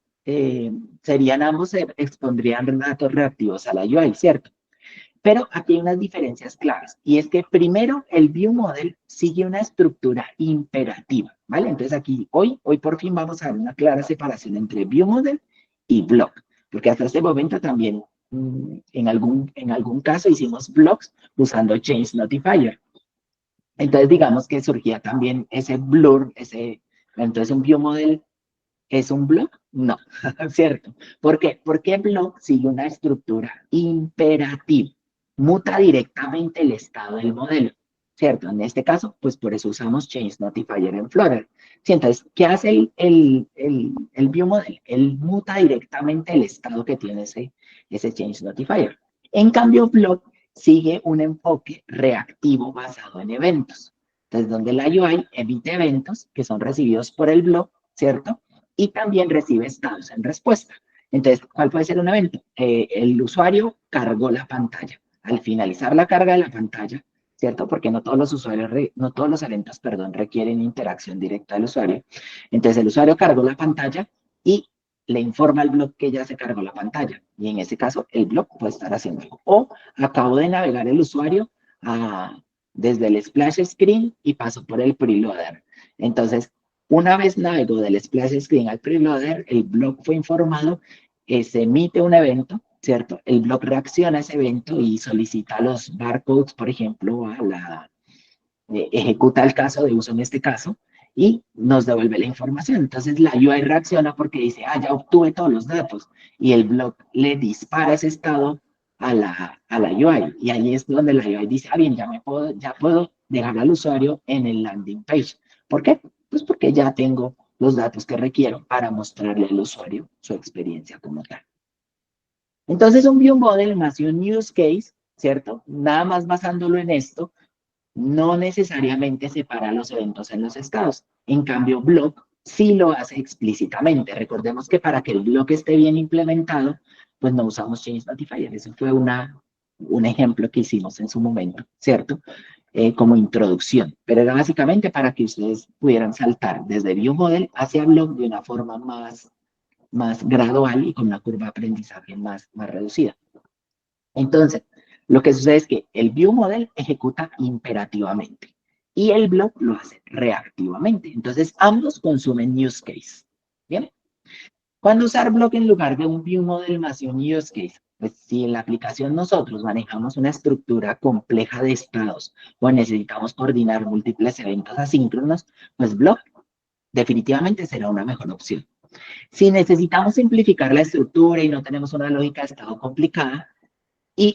Speaker 2: serían ambos, expondrían datos reactivos a la UI, ¿cierto? Pero aquí hay unas diferencias claves y es que primero el view model sigue una estructura imperativa, ¿vale? Entonces aquí hoy por fin vamos a ver una clara separación entre view model y blog, porque hasta este momento también en algún caso hicimos blogs usando change notifier. Entonces, digamos que surgía también ese blur, entonces un biomodel es un blog, no, ¿cierto? ¿Por qué? Porque blog sigue una estructura imperativa, muta directamente el estado del modelo, ¿cierto? En este caso, pues por eso usamos change notifier en Flutter. Sí, entonces, ¿qué hace el biomodel? Él muta directamente el estado que tiene ese change notifier. En cambio, blog sigue un enfoque reactivo basado en eventos. Entonces, donde la UI emite eventos que son recibidos por el blog, ¿cierto? Y también recibe estados en respuesta. Entonces, ¿cuál puede ser un evento? El usuario cargó la pantalla. Al finalizar la carga de la pantalla, ¿cierto? Porque no todos los usuarios, no todos los eventos, perdón, requieren interacción directa del usuario. Entonces, el usuario cargó la pantalla y le informa al blog que ya se cargó la pantalla. Y en ese caso, el blog puede estar haciendo algo. O acabó de navegar el usuario desde el splash screen y pasó por el preloader. Entonces, una vez navegó del splash screen al preloader, el blog fue informado, se emite un evento, ¿cierto? El blog reacciona a ese evento y solicita los barcodes, por ejemplo, ejecuta el caso de uso en este caso y nos devuelve la información. Entonces la UI reacciona porque dice, ya obtuve todos los datos y el blog le dispara ese estado a la UI y ahí es donde la UI dice, bien, ya puedo dejar al usuario en el landing page. ¿Por qué? Pues porque ya tengo los datos que requiero para mostrarle al usuario su experiencia como tal. Entonces un view model más un use case, ¿cierto? Nada más basándolo en esto, no necesariamente separa los eventos en los estados. En cambio, blog sí lo hace explícitamente. Recordemos que para que el blog esté bien implementado, pues no usamos change notifier. Eso fue un ejemplo que hicimos en su momento, ¿cierto? como introducción, pero era básicamente para que ustedes pudieran saltar desde ViewModel hacia Block de una forma más gradual y con una curva de aprendizaje más reducida. Entonces, lo que sucede es que el ViewModel ejecuta imperativamente y el Block lo hace reactivamente. Entonces, ambos consumen use case. ¿Bien? ¿Cuándo usar Block en lugar de un ViewModel más un use case? Pues si en la aplicación nosotros manejamos una estructura compleja de estados o necesitamos coordinar múltiples eventos asíncronos, pues Block definitivamente será una mejor opción. Si necesitamos simplificar la estructura y no tenemos una lógica de estado complicada,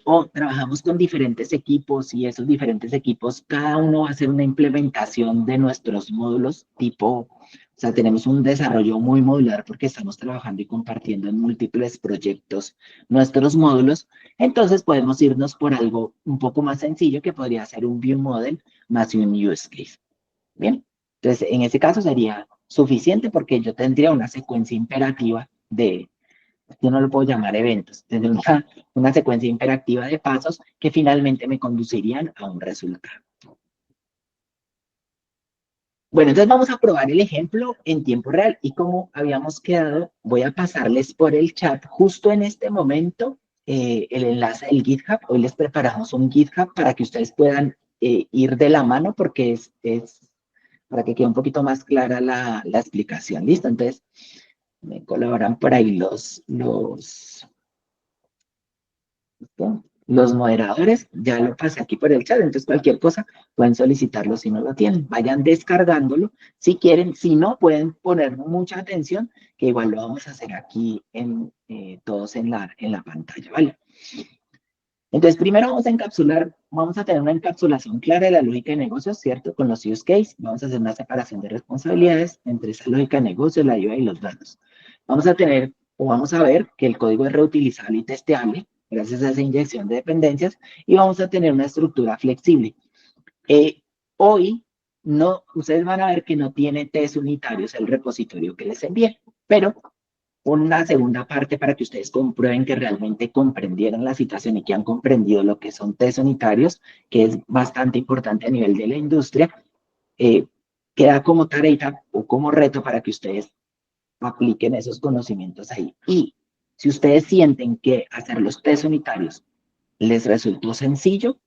Speaker 2: o trabajamos con diferentes equipos y esos diferentes equipos, cada uno va a hacer una implementación de nuestros módulos tipo, o sea, tenemos un desarrollo muy modular porque estamos trabajando y compartiendo en múltiples proyectos nuestros módulos, entonces podemos irnos por algo un poco más sencillo que podría ser un view model más un use case. Bien, entonces en ese caso sería suficiente porque yo tendría una secuencia imperativa yo no lo puedo llamar eventos, tener una secuencia imperativa de pasos que finalmente me conducirían a un resultado. Bueno, entonces vamos a probar el ejemplo en tiempo real y como habíamos quedado, voy a pasarles por el chat justo en este momento el enlace del GitHub. Hoy les preparamos un GitHub para que ustedes puedan ir de la mano porque es para que quede un poquito más clara la explicación. ¿Listo? Entonces, me colaboran por ahí los moderadores, ya lo pasé aquí por el chat, entonces cualquier cosa pueden solicitarlo si no lo tienen. Vayan descargándolo si quieren, si no pueden poner mucha atención, que igual lo vamos a hacer aquí todos en la pantalla, ¿vale? Entonces primero vamos a encapsular, vamos a tener una encapsulación clara de la lógica de negocios, ¿cierto? Con los use case, vamos a hacer una separación de responsabilidades entre esa lógica de negocios, la UI y los datos. Vamos a tener, o vamos a ver que el código es reutilizable y testeable, gracias a esa inyección de dependencias, y vamos a tener una estructura flexible. Hoy, ustedes van a ver que no tiene test unitarios el repositorio que les envié, pero una segunda parte para que ustedes comprueben que realmente comprendieron la situación y que han comprendido lo que son test unitarios, que es bastante importante a nivel de la industria, queda como tarea o como reto para que ustedes apliquen esos conocimientos ahí. Y si ustedes sienten que hacer los test unitarios les resultó sencillo,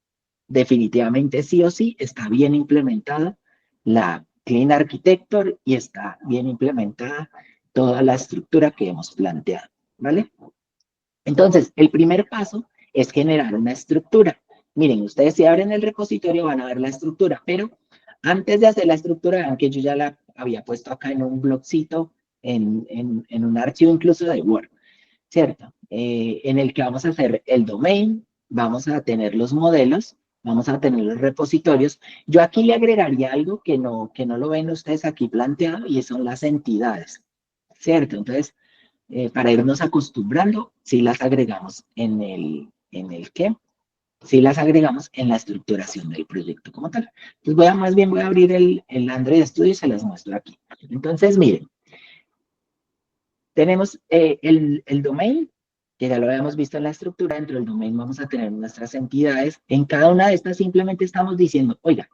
Speaker 2: definitivamente sí o sí está bien implementada la Clean Architecture y está bien implementada toda la estructura que hemos planteado, ¿vale? Entonces, el primer paso es generar una estructura. Miren, ustedes si abren el repositorio van a ver la estructura, pero antes de hacer la estructura, vean que yo ya la había puesto acá en un blogcito, en un archivo incluso de Word, ¿cierto? En el que vamos a hacer el domain, vamos a tener los modelos, vamos a tener los repositorios. Yo aquí le agregaría algo que no lo ven ustedes aquí planteado y son las entidades, ¿cierto? Entonces, para irnos acostumbrando, si las agregamos ¿qué? Si las agregamos en la estructuración del proyecto como tal. Entonces, más bien voy a abrir el Android Studio y se las muestro aquí. Entonces, miren, tenemos el domain, que ya lo habíamos visto en la estructura. Dentro del domain vamos a tener nuestras entidades. En cada una de estas simplemente estamos diciendo, oiga,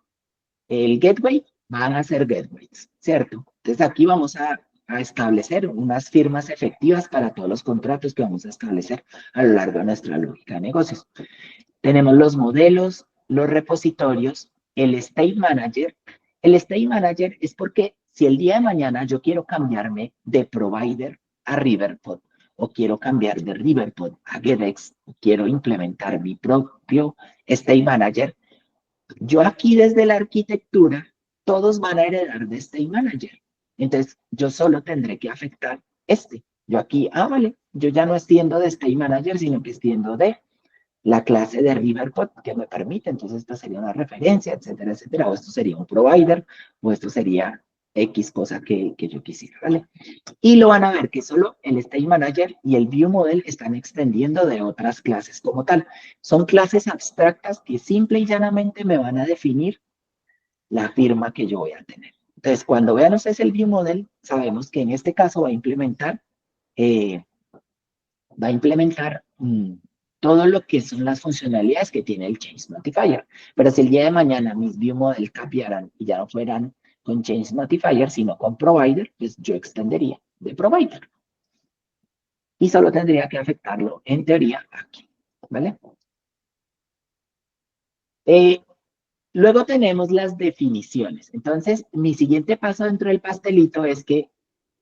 Speaker 2: el gateway van a ser gateways, ¿cierto? Entonces aquí vamos a establecer unas firmas efectivas para todos los contratos que vamos a establecer a lo largo de nuestra lógica de negocios. Tenemos los modelos, los repositorios, el State Manager. El State Manager es porque si el día de mañana yo quiero cambiarme de provider a Riverpod, o quiero cambiar de Riverpod a GetX, o quiero implementar mi propio State Manager, yo aquí desde la arquitectura, todos van a heredar de State Manager. Entonces, yo solo tendré que afectar este. Yo aquí, vale, yo ya no extiendo de State Manager, sino que extiendo de la clase de Riverpod que me permite. Entonces, esto sería una referencia, etcétera, etcétera. O esto sería un provider, o esto sería X cosa que yo quisiera, ¿vale? Y lo van a ver que solo el State Manager y el View Model están extendiendo de otras clases como tal. Son clases abstractas que simple y llanamente me van a definir la firma que yo voy a tener. Entonces, cuando vean ustedes el View Model, sabemos que en este caso va a implementar todo lo que son las funcionalidades que tiene el Change Notifier. Pero si el día de mañana mis view model cambiaran y ya no fueran con Change Notifier, sino con Provider, pues yo extendería de Provider. Y solo tendría que afectarlo, en teoría, aquí, ¿vale? Luego tenemos las definiciones. Entonces, mi siguiente paso dentro del pastelito es que,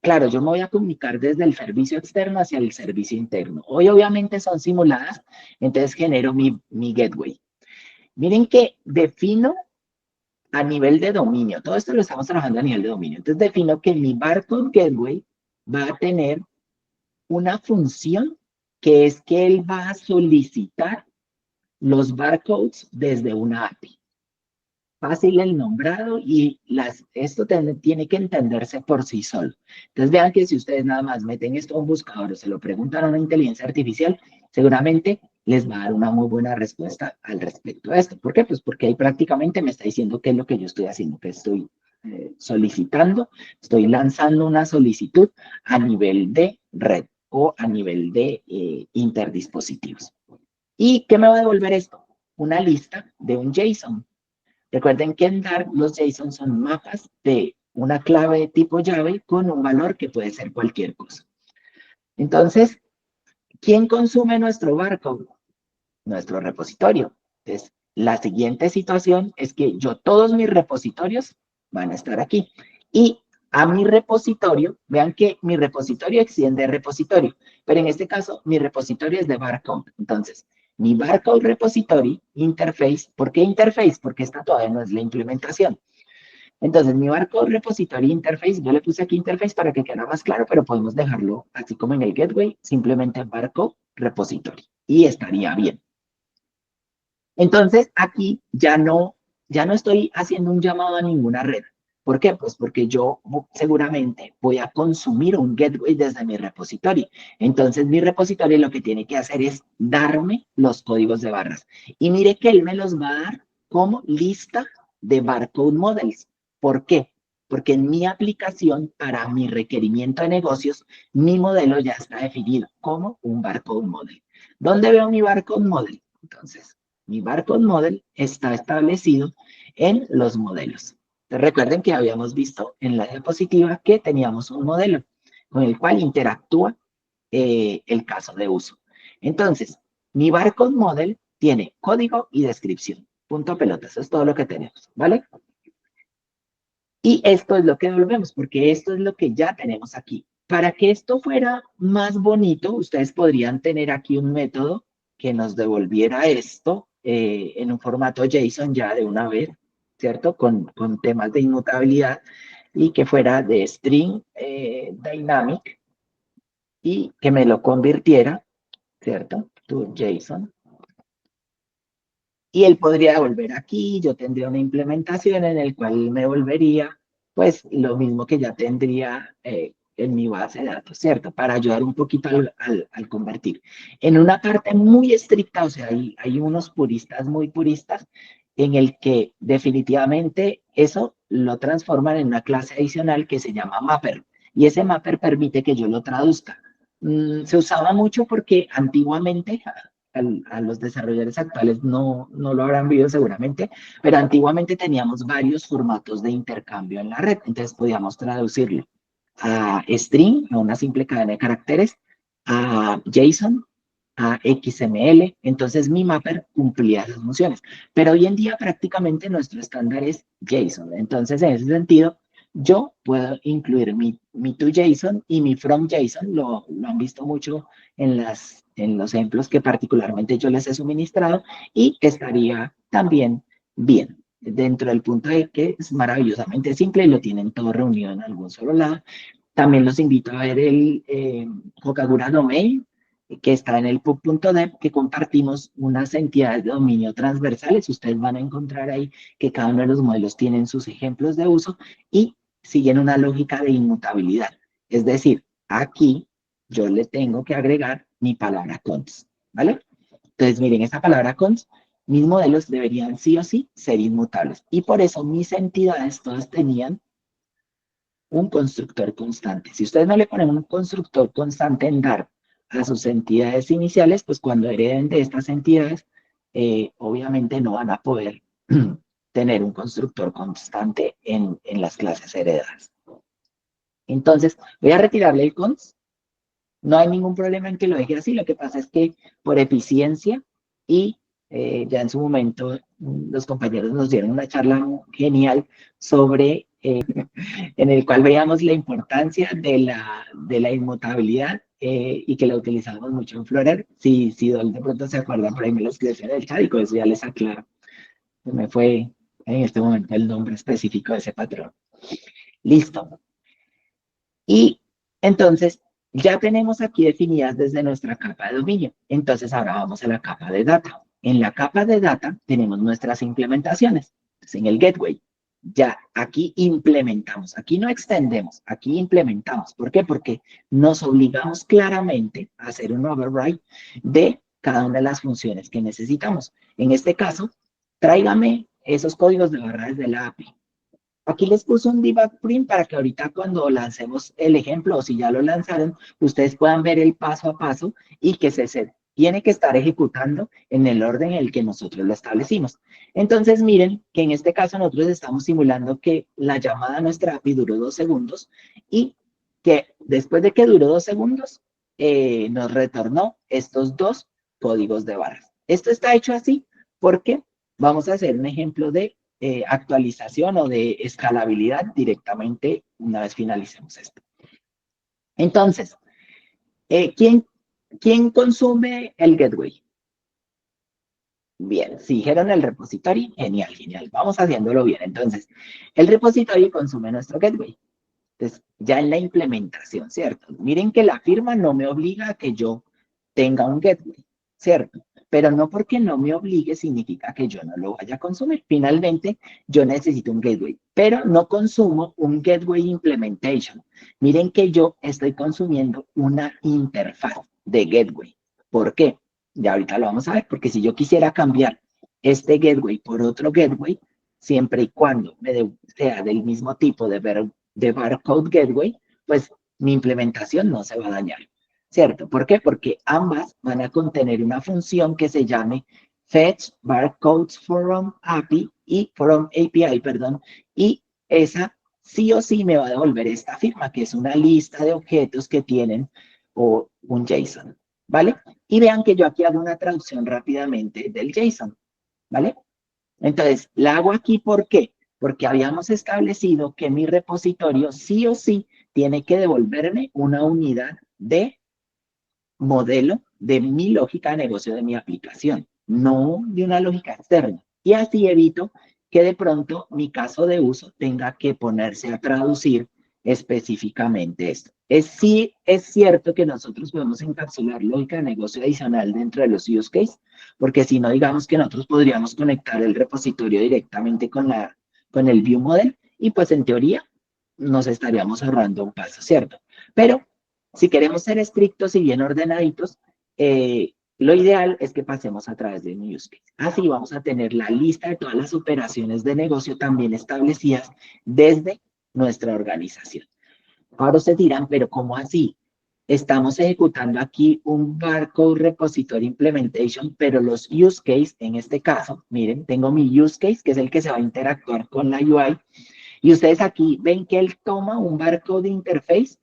Speaker 2: claro, yo me voy a comunicar desde el servicio externo hacia el servicio interno. Hoy obviamente son simuladas, entonces genero mi gateway. Miren que defino a nivel de dominio, todo esto lo estamos trabajando a nivel de dominio. Entonces defino que mi barcode gateway va a tener una función que es que él va a solicitar los barcodes desde una API. Fácil el nombrado y esto tiene que entenderse por sí solo. Entonces vean que si ustedes nada más meten esto a un buscador o se lo preguntan a una inteligencia artificial, seguramente les va a dar una muy buena respuesta al respecto de esto. ¿Por qué? Pues porque ahí prácticamente me está diciendo qué es lo que yo estoy haciendo, que estoy solicitando, estoy lanzando una solicitud a nivel de red o a nivel de interdispositivos. ¿Y qué me va a devolver esto? Una lista de un JSON. Recuerden que en Dart los JSON son mapas de una clave de tipo llave con un valor que puede ser cualquier cosa. Entonces, ¿quién consume nuestro barcode? Nuestro repositorio. Entonces, la siguiente situación es que todos mis repositorios van a estar aquí. Y a mi repositorio, vean que mi repositorio extiende repositorio, pero en este caso mi repositorio es de barcode. Entonces, mi barcode repository interface, ¿por qué interface? Porque esta todavía no es la implementación. Entonces, mi barcode repository interface, yo le puse aquí interface para que quede más claro, pero podemos dejarlo así como en el gateway, simplemente barcode repository y estaría bien. Entonces, aquí ya no estoy haciendo un llamado a ninguna red. ¿Por qué? Pues porque yo seguramente voy a consumir un gateway desde mi repositorio. Entonces, mi repositorio lo que tiene que hacer es darme los códigos de barras. Y mire que él me los va a dar como lista de barcode models. ¿Por qué? Porque en mi aplicación, para mi requerimiento de negocios, mi modelo ya está definido como un barcode model. ¿Dónde veo mi barcode model? Entonces, mi barcode model está establecido en los modelos. Entonces, recuerden que habíamos visto en la diapositiva que teníamos un modelo con el cual interactúa el caso de uso. Entonces, mi barcode model tiene código y descripción. Punto pelota, eso es todo lo que tenemos, ¿vale? Y esto es lo que devolvemos, porque esto es lo que ya tenemos aquí. Para que esto fuera más bonito, ustedes podrían tener aquí un método que nos devolviera esto en un formato JSON ya de una vez, ¿cierto? Con temas de inmutabilidad y que fuera de string dynamic y que me lo convirtiera, ¿cierto? To JSON. Y él podría devolver aquí, yo tendría una implementación en el cual me devolvería pues lo mismo que ya tendría en mi base de datos, ¿cierto? Para ayudar un poquito al convertir. En una parte muy estricta, o sea, hay unos puristas muy puristas en el que definitivamente eso lo transforman en una clase adicional que se llama mapper. Y ese mapper permite que yo lo traduzca. Se usaba mucho porque antiguamente a los desarrolladores actuales no lo habrán visto seguramente, pero antiguamente teníamos varios formatos de intercambio en la red, entonces podíamos traducirlo a string, a una simple cadena de caracteres, a JSON, a XML, entonces mi mapper cumplía esas funciones, pero hoy en día prácticamente nuestro estándar es JSON, entonces en ese sentido yo puedo incluir mi toJSON y mi fromJSON, lo han visto mucho en los ejemplos que particularmente yo les he suministrado y estaría también bien dentro del punto de que es maravillosamente simple y lo tienen todo reunido en algún solo lado. También los invito a ver el Kokagura Domain, que está en el pub.dev, que compartimos unas entidades de dominio transversales. Ustedes van a encontrar ahí que cada uno de los modelos tienen sus ejemplos de uso y siguen una lógica de inmutabilidad. Es decir, aquí yo le tengo que agregar mi palabra cons, ¿vale? Entonces, miren, esta palabra cons, mis modelos deberían sí o sí ser inmutables. Y por eso mis entidades todas tenían un constructor constante. Si ustedes no le ponen un constructor constante en Dart a sus entidades iniciales, pues cuando hereden de estas entidades, obviamente no van a poder tener un constructor constante en las clases heredadas. Entonces, voy a retirarle el cons. No hay ningún problema en que lo deje así. Lo que pasa es que por eficiencia y ya en su momento los compañeros nos dieron una charla genial sobre, en el cual veíamos la importancia de la inmutabilidad y que la utilizamos mucho en Florer. Si Dol de pronto se acuerdan, por ahí me lo escribió en el chat y con eso ya les aclaro. Se me fue en este momento el nombre específico de ese patrón. Listo. Y entonces ya tenemos aquí definidas desde nuestra capa de dominio. Entonces ahora vamos a la capa de data. En la capa de data tenemos nuestras implementaciones. Entonces, en el gateway, ya aquí implementamos, aquí no extendemos, aquí implementamos. ¿Por qué? Porque nos obligamos claramente a hacer un override de cada una de las funciones que necesitamos. En este caso, tráigame esos códigos de barra desde la API. Aquí les puse un debug print para que ahorita cuando lancemos el ejemplo, o si ya lo lanzaron, ustedes puedan ver el paso a paso y que se tiene que estar ejecutando en el orden en el que nosotros lo establecimos. Entonces, miren que en este caso nosotros estamos simulando que la llamada a nuestra API duró 2 segundos y que después de que duró 2 segundos, nos retornó estos 2 códigos de barras. Esto está hecho así porque vamos a hacer un ejemplo de actualización o de escalabilidad directamente una vez finalicemos esto. Entonces, ¿quién consume el gateway? Bien, si dijeron el repository, genial, genial. Vamos haciéndolo bien. Entonces, el repository consume nuestro gateway. Entonces, ya en la implementación, ¿cierto? Miren que la firma no me obliga a que yo tenga un gateway, ¿cierto? Pero no porque no me obligue significa que yo no lo vaya a consumir. Finalmente, yo necesito un gateway, pero no consumo un gateway implementation. Miren que yo estoy consumiendo una interfaz de gateway. ¿Por qué? Ya ahorita lo vamos a ver, porque si yo quisiera cambiar este gateway por otro gateway, siempre y cuando sea del mismo tipo de barcode gateway, pues mi implementación no se va a dañar. ¿Cierto? ¿Por qué? Porque ambas van a contener una función que se llame fetch barcodes from API perdón, y esa sí o sí me va a devolver esta firma, que es una lista de objetos que tienen o un JSON, ¿vale? Y vean que yo aquí hago una traducción rápidamente del JSON, ¿vale? Entonces, la hago aquí, ¿por qué? Porque habíamos establecido que mi repositorio sí o sí tiene que devolverme una unidad de modelo de mi lógica de negocio de mi aplicación, no de una lógica externa. Y así evito que de pronto mi caso de uso tenga que ponerse a traducir específicamente esto. Sí es cierto que nosotros podemos encapsular lógica de negocio adicional dentro de los use case, porque si no, digamos que nosotros podríamos conectar el repositorio directamente con el view model y pues en teoría nos estaríamos ahorrando un paso, ¿cierto? Pero si queremos ser estrictos y bien ordenaditos, lo ideal es que pasemos a través de un use case. Así vamos a tener la lista de todas las operaciones de negocio también establecidas desde nuestra organización. Ahora ustedes dirán, pero ¿cómo así? Estamos ejecutando aquí un barcode repository implementation, pero los use case, en este caso, miren, tengo mi use case, que es el que se va a interactuar con la UI, y ustedes aquí ven que él toma un barcode interface.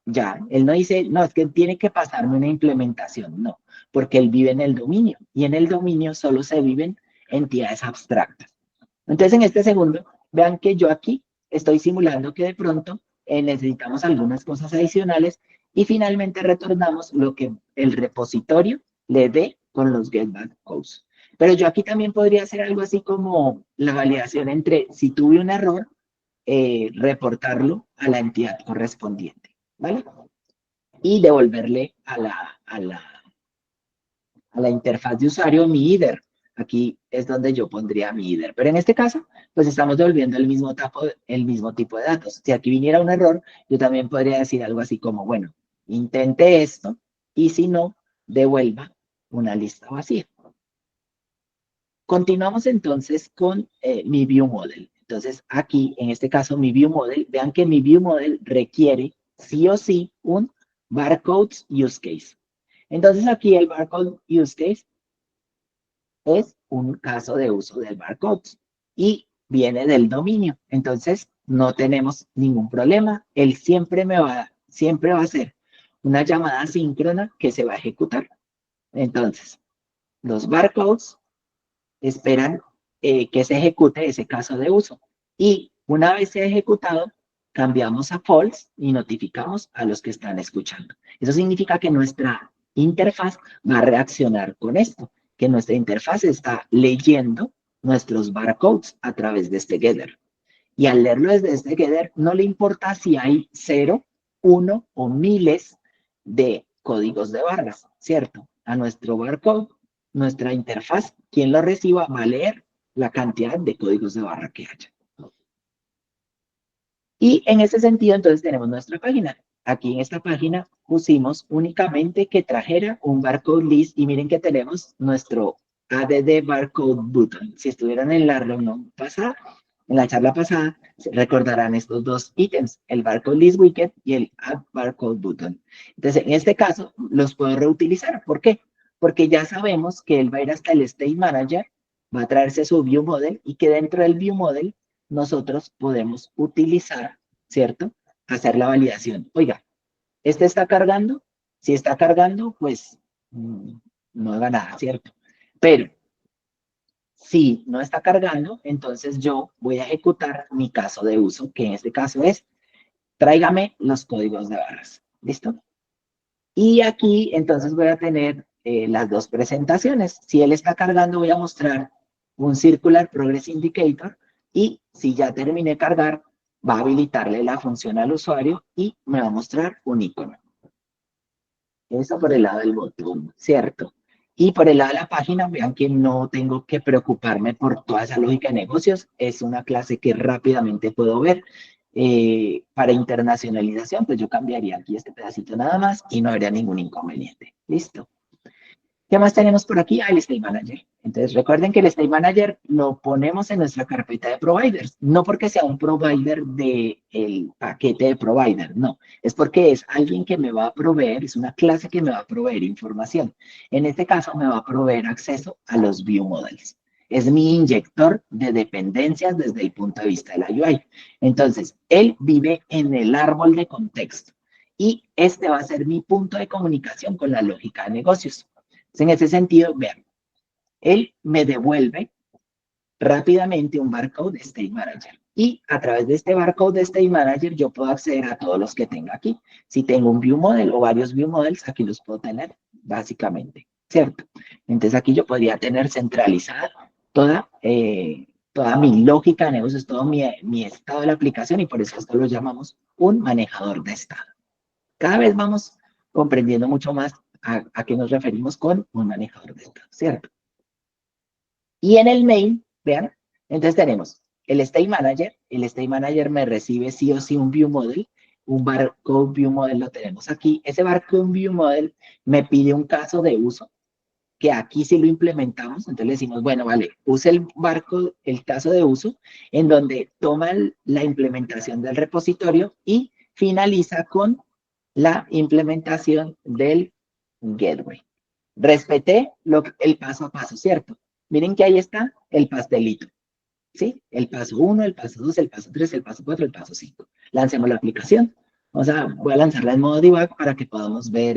Speaker 2: Ya, él no dice, no, es que tiene que pasarme una implementación, no, porque él vive en el dominio y en el dominio solo se viven entidades abstractas. Entonces, en este segundo, vean que yo aquí estoy simulando que de pronto necesitamos algunas cosas adicionales y finalmente retornamos lo que el repositorio le dé con los getback codes. Pero yo aquí también podría hacer algo así como la validación entre si tuve un error, reportarlo a la entidad correspondiente. ¿Vale? Y devolverle a la interfaz de usuario mi header. Aquí es donde yo pondría mi header. Pero en este caso, pues estamos devolviendo el mismo tipo de datos. Si aquí viniera un error, yo también podría decir algo así como, bueno, intente esto y si no, devuelva una lista vacía. Continuamos entonces con mi view model. Entonces aquí, en este caso, mi view model, vean que mi view model requiere sí o sí un barcodes use case. Entonces aquí el barcode use case es un caso de uso del barcode y viene del dominio. Entonces no tenemos ningún problema. Él siempre va a hacer una llamada síncrona que se va a ejecutar. Entonces, los barcodes esperan que se ejecute ese caso de uso. Y una vez se ha ejecutado, cambiamos a false y notificamos a los que están escuchando. Eso significa que nuestra interfaz va a reaccionar con esto, que nuestra interfaz está leyendo nuestros barcodes a través de este getter. Y al leerlo desde este getter, no le importa si hay 0, 1 o miles de códigos de barras, ¿cierto? A nuestro barcode, nuestra interfaz, quien lo reciba, va a leer la cantidad de códigos de barra que haya. Y en ese sentido, entonces, tenemos nuestra página. Aquí en esta página pusimos únicamente que trajera un barcode list y miren que tenemos nuestro add barcode button. Si estuvieran en la reunión pasada, en la charla pasada, recordarán estos dos ítems, el barcode list widget y el add barcode button. Entonces, en este caso, los puedo reutilizar. ¿Por qué? Porque ya sabemos que él va a ir hasta el State Manager, va a traerse su View Model y que dentro del View Model nosotros podemos utilizar, ¿cierto? Hacer la validación. Oiga, ¿este está cargando? Si está cargando, pues no haga nada, ¿cierto? Pero si no está cargando, entonces yo voy a ejecutar mi caso de uso, que en este caso es, tráigame los códigos de barras. ¿Listo? Y aquí entonces voy a tener las dos presentaciones. Si él está cargando, voy a mostrar un Circular Progress Indicator y si ya terminé de cargar, va a habilitarle la función al usuario y me va a mostrar un icono. Eso por el lado del botón, ¿cierto? Y por el lado de la página, vean que no tengo que preocuparme por toda esa lógica de negocios. Es una clase que rápidamente puedo ver. Para internacionalización, pues yo cambiaría aquí este pedacito nada más y no habría ningún inconveniente. ¿Listo? ¿Qué más tenemos por aquí? Ah, el State Manager. Entonces, recuerden que el State Manager lo ponemos en nuestra carpeta de providers, no porque sea un provider del paquete de provider, no. Es porque es alguien que me va a proveer, es una clase que me va a proveer información. En este caso, me va a proveer acceso a los View Models. Es mi inyector de dependencias desde el punto de vista de la UI. Entonces, él vive en el árbol de contexto y este va a ser mi punto de comunicación con la lógica de negocios. En ese sentido, vean, él me devuelve rápidamente un barcode de State Manager. Y a través de este barcode de State Manager yo puedo acceder a todos los que tenga aquí. Si tengo un View Model o varios View Models, aquí los puedo tener, básicamente, ¿cierto? Entonces aquí yo podría tener centralizada toda mi lógica de negocios, todo mi estado de la aplicación y por eso esto lo llamamos un manejador de estado. Cada vez vamos comprendiendo mucho más a qué nos referimos con un manejador de estado, ¿cierto? Y en el main, vean, entonces tenemos el State Manager. El State Manager me recibe sí o sí un View Model. Un barcode View Model lo tenemos aquí. Ese barcode View Model me pide un caso de uso, que aquí sí lo implementamos. Entonces le decimos, bueno, vale, use el barcode, el caso de uso, en donde toma la implementación del repositorio y finaliza con la implementación del gateway. Respeté el paso a paso, ¿cierto? Miren que ahí está el pastelito, ¿sí? El paso 1, el paso 2, el paso 3, el paso 4, el paso 5. Lancemos la aplicación. Voy a lanzarla en modo debug para que podamos ver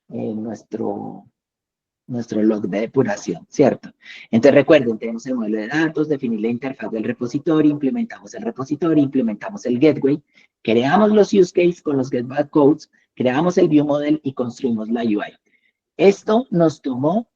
Speaker 2: nuestro log de depuración, ¿cierto? Entonces recuerden, tenemos el modelo de datos, definir la interfaz del repositorio, implementamos el repositorio, implementamos el gateway, creamos los use cases con los get-back codes, creamos el view model y construimos la UI. Esto nos tomó,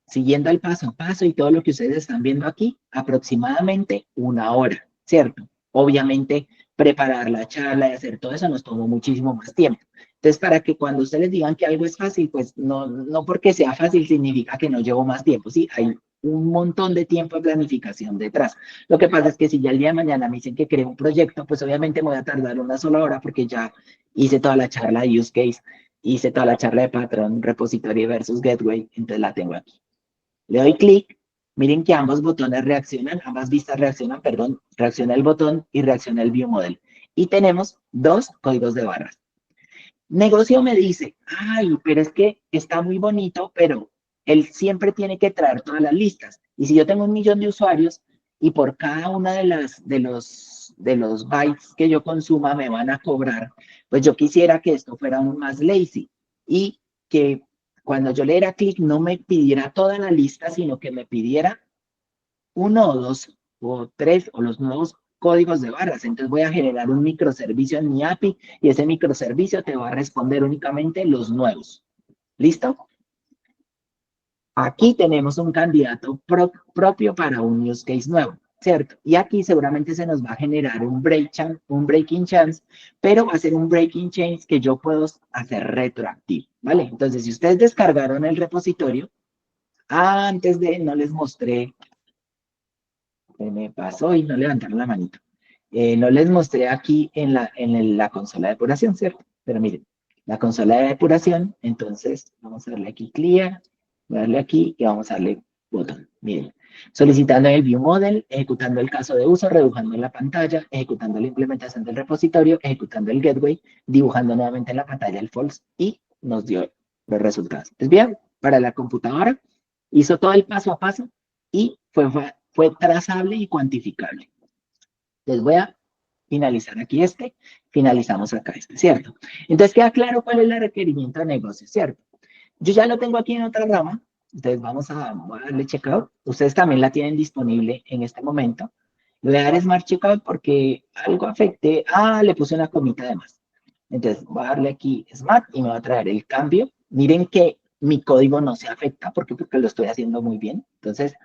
Speaker 2: siguiendo el paso a paso y todo lo que ustedes están viendo aquí, aproximadamente 1 hora, ¿cierto? Obviamente, preparar la charla y hacer todo eso nos tomó muchísimo más tiempo. Entonces, para que cuando ustedes digan que algo es fácil, pues no porque sea fácil significa que no llevo más tiempo, ¿sí? Hay un montón de tiempo de planificación detrás. Lo que pasa es que si ya el día de mañana me dicen que creo un proyecto, pues obviamente me voy a tardar 1 sola hora porque ya hice toda la charla de use case, hice toda la charla de patrón, repositorio versus gateway, entonces la tengo aquí. Le doy clic, miren que ambos botones reaccionan, ambas vistas reaccionan, perdón, reacciona el botón y reacciona el view model. Y tenemos 2 códigos de barras. Negocio me dice, ay, pero es que está muy bonito, pero él siempre tiene que traer todas las listas. Y si yo tengo 1 millón de usuarios y por cada una de los bytes que yo consuma me van a cobrar, pues yo quisiera que esto fuera aún más lazy y que cuando yo le diera clic no me pidiera toda la lista, sino que me pidiera 1 o 2 o 3 o los nuevos códigos de barras. Entonces voy a generar un microservicio en mi API y ese microservicio te va a responder únicamente los nuevos. ¿Listo? Aquí tenemos un candidato propio para un use case nuevo, ¿cierto? Y aquí seguramente se nos va a generar un breaking chance, pero va a ser un breaking change que yo puedo hacer retroactivo, ¿vale? Entonces, si ustedes descargaron el repositorio, antes de, no les mostré, se me pasó y no levantaron la manito. No les mostré aquí en la consola de depuración, ¿cierto? Pero miren, la consola de depuración, entonces vamos a darle aquí clear, voy a darle aquí y vamos a darle botón. Miren, solicitando el view model, ejecutando el caso de uso, redibujando la pantalla, ejecutando la implementación del repositorio, ejecutando el gateway, dibujando nuevamente en la pantalla el false y nos dio los resultados. Es bien, para la computadora hizo todo el paso a paso y fue trazable y cuantificable. Les voy a finalizar aquí finalizamos acá ¿cierto? Entonces queda claro cuál es el requerimiento de negocio, ¿cierto? Yo ya lo tengo aquí en otra rama, entonces voy a darle checkout. Ustedes también la tienen disponible en este momento. Le voy a dar Smart Checkout porque algo afecte. Le puse una comita de más. Entonces voy a darle aquí Smart y me va a traer el cambio. Miren que mi código no se afecta porque lo estoy haciendo muy bien. Entonces,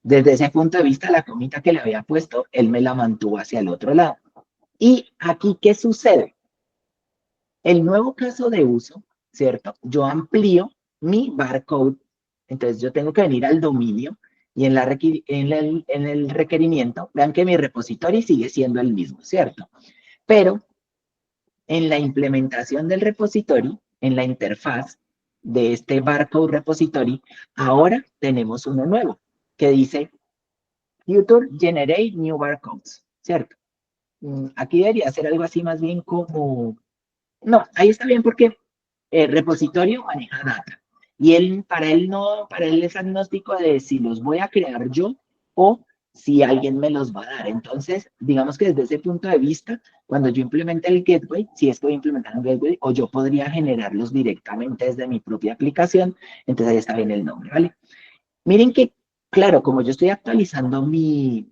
Speaker 2: desde ese punto de vista, la comita que le había puesto, él me la mantuvo hacia el otro lado. Y aquí, ¿qué sucede? El nuevo caso de uso, ¿cierto? Yo amplío mi barcode. Entonces, yo tengo que venir al dominio y en el requerimiento, vean que mi repositorio sigue siendo el mismo, ¿cierto? Pero en la implementación del repositorio, en la interfaz de este barcode repository, ahora tenemos uno nuevo que dice Future Generate New Barcodes, ¿cierto? Aquí debería ser algo así más bien como... No, ahí está bien porque el repositorio maneja data. Y para él no, para él es agnóstico de si los voy a crear yo o si alguien me los va a dar. Entonces, digamos que desde ese punto de vista, cuando yo implemente el gateway, si es que voy a implementar un gateway, o yo podría generarlos directamente desde mi propia aplicación, entonces ahí está bien el nombre, ¿vale? Miren que, claro, como yo estoy actualizando mi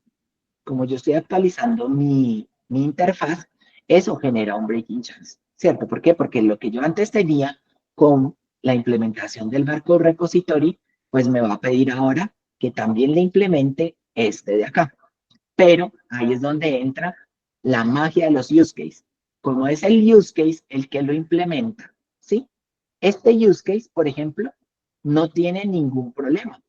Speaker 2: interfaz, eso genera un breaking chance, ¿cierto? ¿Por qué? Porque lo que yo antes tenía con la implementación del barcode repository, pues me va a pedir ahora que también le implemente este de acá. Pero ahí es donde entra la magia de los use cases. Como es el use case el que lo implementa, ¿sí? Este use case, por ejemplo, no tiene ningún problema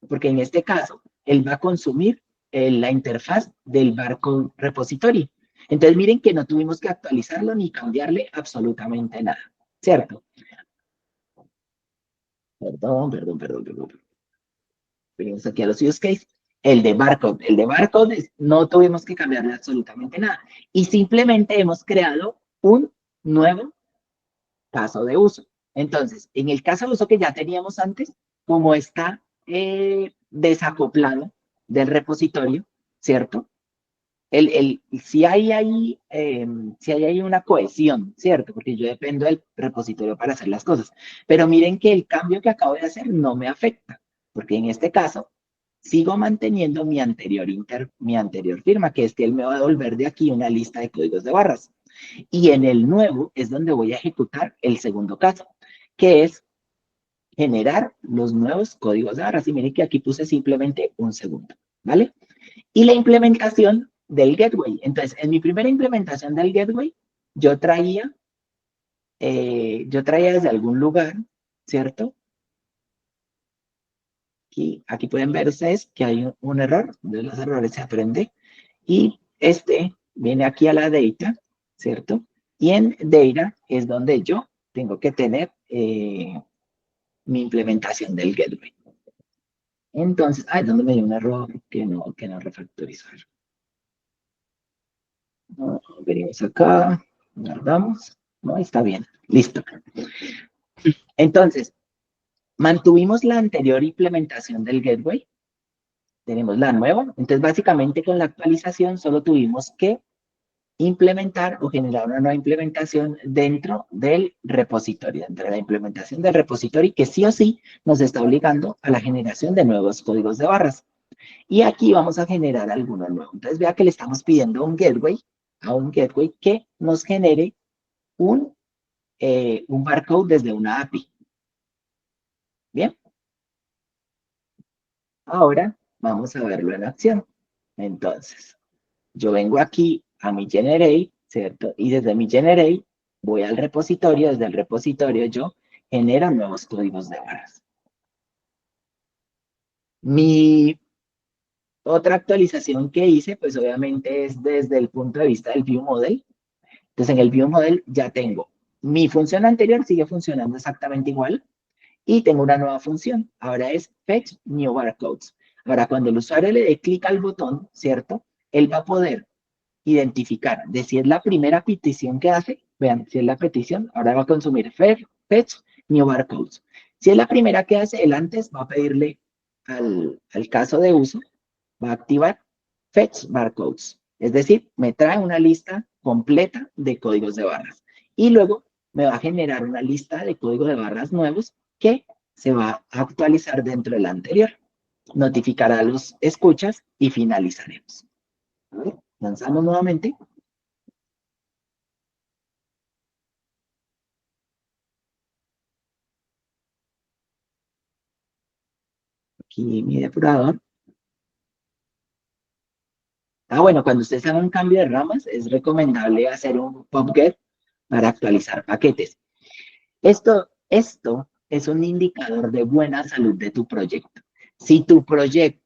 Speaker 2: porque en este caso, él va a consumir la interfaz del barcode repository. Entonces, miren que no tuvimos que actualizarlo ni cambiarle absolutamente nada, ¿cierto? Perdón. Venimos aquí a los use case. El de barcode no tuvimos que cambiarle absolutamente nada. Y simplemente hemos creado un nuevo caso de uso. Entonces, en el caso de uso que ya teníamos antes, como está desacoplado del repositorio, ¿cierto? Si hay ahí una cohesión, ¿cierto? Porque yo dependo del repositorio para hacer las cosas. Pero miren que el cambio que acabo de hacer no me afecta, porque en este caso sigo manteniendo mi anterior firma, que es que él me va a devolver de aquí una lista de códigos de barras. Y en el nuevo es donde voy a ejecutar el segundo caso, que es generar los nuevos códigos de barras. Y miren que aquí puse simplemente un segundo, ¿vale? Y la implementación del gateway. Entonces, en mi primera implementación del gateway, yo traía desde algún lugar, ¿cierto? Aquí pueden ver ustedes que hay un error, de los errores se aprende, y este viene aquí a la data, ¿cierto? Y en data es donde yo tengo que tener mi implementación del gateway. Entonces, donde me dio un error que no refactorizar. Venimos acá, guardamos, no, está bien. Listo. Entonces, mantuvimos la anterior implementación del gateway. Tenemos la nueva. Entonces, básicamente con la actualización solo tuvimos que implementar o generar una nueva implementación dentro del repositorio, dentro de la implementación del repositorio que sí o sí nos está obligando a la generación de nuevos códigos de barras. Y aquí vamos a generar alguno nuevo. Entonces vea que le estamos pidiendo a un gateway que nos genere un barcode desde una API. Bien. Ahora vamos a verlo en acción. Entonces, yo vengo aquí a mi generate, ¿cierto? Y desde mi generate voy al repositorio. Desde el repositorio yo genero nuevos códigos de barras. Mi otra actualización que hice, pues obviamente es desde el punto de vista del view model. Entonces en el view model ya tengo mi función anterior, sigue funcionando exactamente igual. Y tengo una nueva función. Ahora es fetch new barcodes. Ahora cuando el usuario le dé clic al botón, ¿cierto? Él va a poder identificar de si es la primera petición que hace, vean, si es la petición, ahora va a consumir fetch new barcodes. Si es la primera que hace, él antes va a pedirle al caso de uso, va a activar fetch barcodes. Es decir, me trae una lista completa de códigos de barras. Y luego me va a generar una lista de códigos de barras nuevos que se va a actualizar dentro de la anterior. Notificará a los escuchas y finalizaremos. A ver, lanzamos nuevamente. Aquí mi depurador. Bueno, cuando ustedes hagan un cambio de ramas, es recomendable hacer un pop-get para actualizar paquetes. Esto es un indicador de buena salud de tu proyecto. Si tu proyecto,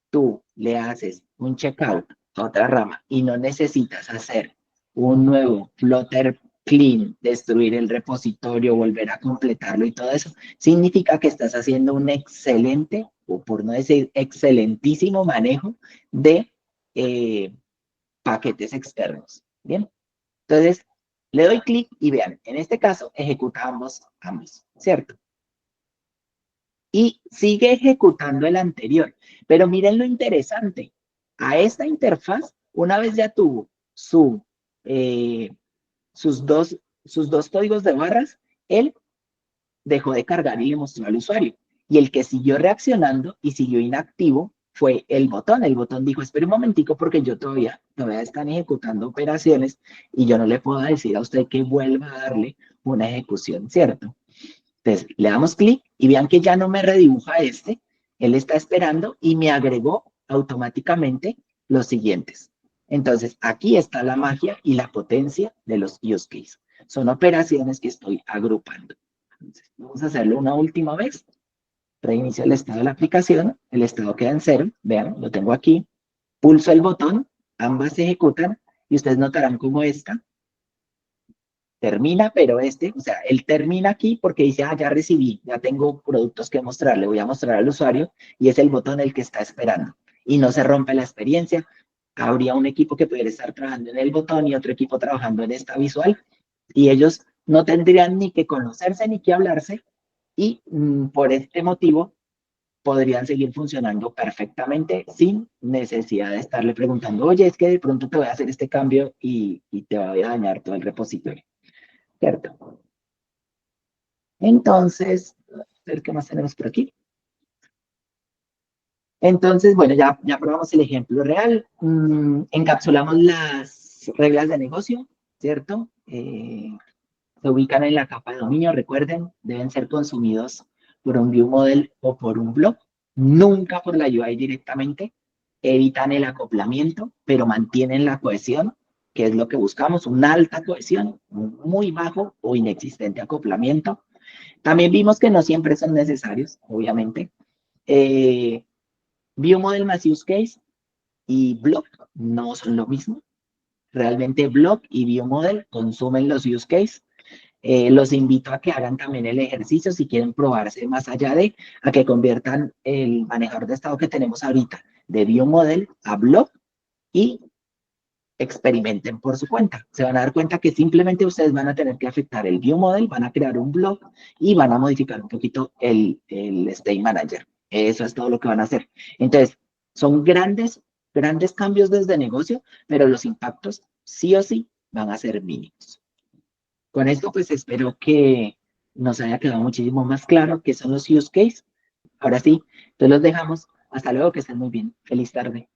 Speaker 2: tú le haces un checkout a otra rama y no necesitas hacer un nuevo Flutter clean, destruir el repositorio, volver a completarlo y todo eso, significa que estás haciendo un excelente, o por no decir excelentísimo manejo de paquetes externos. Bien, entonces le doy clic y vean, en este caso ejecutamos ambos, ¿cierto? Y sigue ejecutando el anterior. Pero miren lo interesante. A esta interfaz, una vez ya tuvo eh, sus, dos, sus dos códigos de barras, él dejó de cargar y le mostró al usuario. Y el que siguió reaccionando y siguió inactivo fue el botón. El botón dijo, espere un momentico porque yo todavía están ejecutando operaciones y yo no le puedo decir a usted que vuelva a darle una ejecución, ¿cierto? Entonces, le damos clic y vean que ya no me redibuja él está esperando y me agregó automáticamente los siguientes. Entonces, aquí está la magia y la potencia de los use cases. Son operaciones que estoy agrupando. Entonces, vamos a hacerlo una última vez. Reinicio el estado de la aplicación, el estado queda en 0, vean, lo tengo aquí. Pulso el botón, ambas se ejecutan y ustedes notarán cómo esta termina, pero o sea, él termina aquí porque dice, ya recibí, ya tengo productos que mostrar, le voy a mostrar al usuario y es el botón el que está esperando. Y no se rompe la experiencia. Habría un equipo que pudiera estar trabajando en el botón y otro equipo trabajando en esta visual y ellos no tendrían ni que conocerse ni que hablarse y por este motivo podrían seguir funcionando perfectamente sin necesidad de estarle preguntando, oye, es que de pronto te voy a hacer este cambio y te va a dañar todo el repositorio. ¿Cierto? Entonces, a ver qué más tenemos por aquí. Entonces, bueno, ya probamos el ejemplo real. Encapsulamos las reglas de negocio, ¿cierto? Se ubican en la capa de dominio, recuerden, deben ser consumidos por un view model o por un blog, nunca por la UI directamente. Evitan el acoplamiento, pero mantienen la cohesión, que es lo que buscamos, una alta cohesión, un muy bajo o inexistente acoplamiento. También vimos que no siempre son necesarios, obviamente. View Model más Use Case y Block no son lo mismo. Realmente Block y View Model consumen los Use Case. Los invito a que hagan también el ejercicio si quieren probarse más allá a que conviertan el manejador de estado que tenemos ahorita de View Model a Block y experimenten por su cuenta. Se van a dar cuenta que simplemente ustedes van a tener que afectar el view model, van a crear un blog y van a modificar un poquito el state manager. Eso es todo lo que van a hacer. Entonces, son grandes cambios desde negocio, pero los impactos sí o sí van a ser mínimos. Con esto, pues espero que nos haya quedado muchísimo más claro qué son los use case. Ahora sí, entonces los dejamos. Hasta luego, que estén muy bien. Feliz tarde.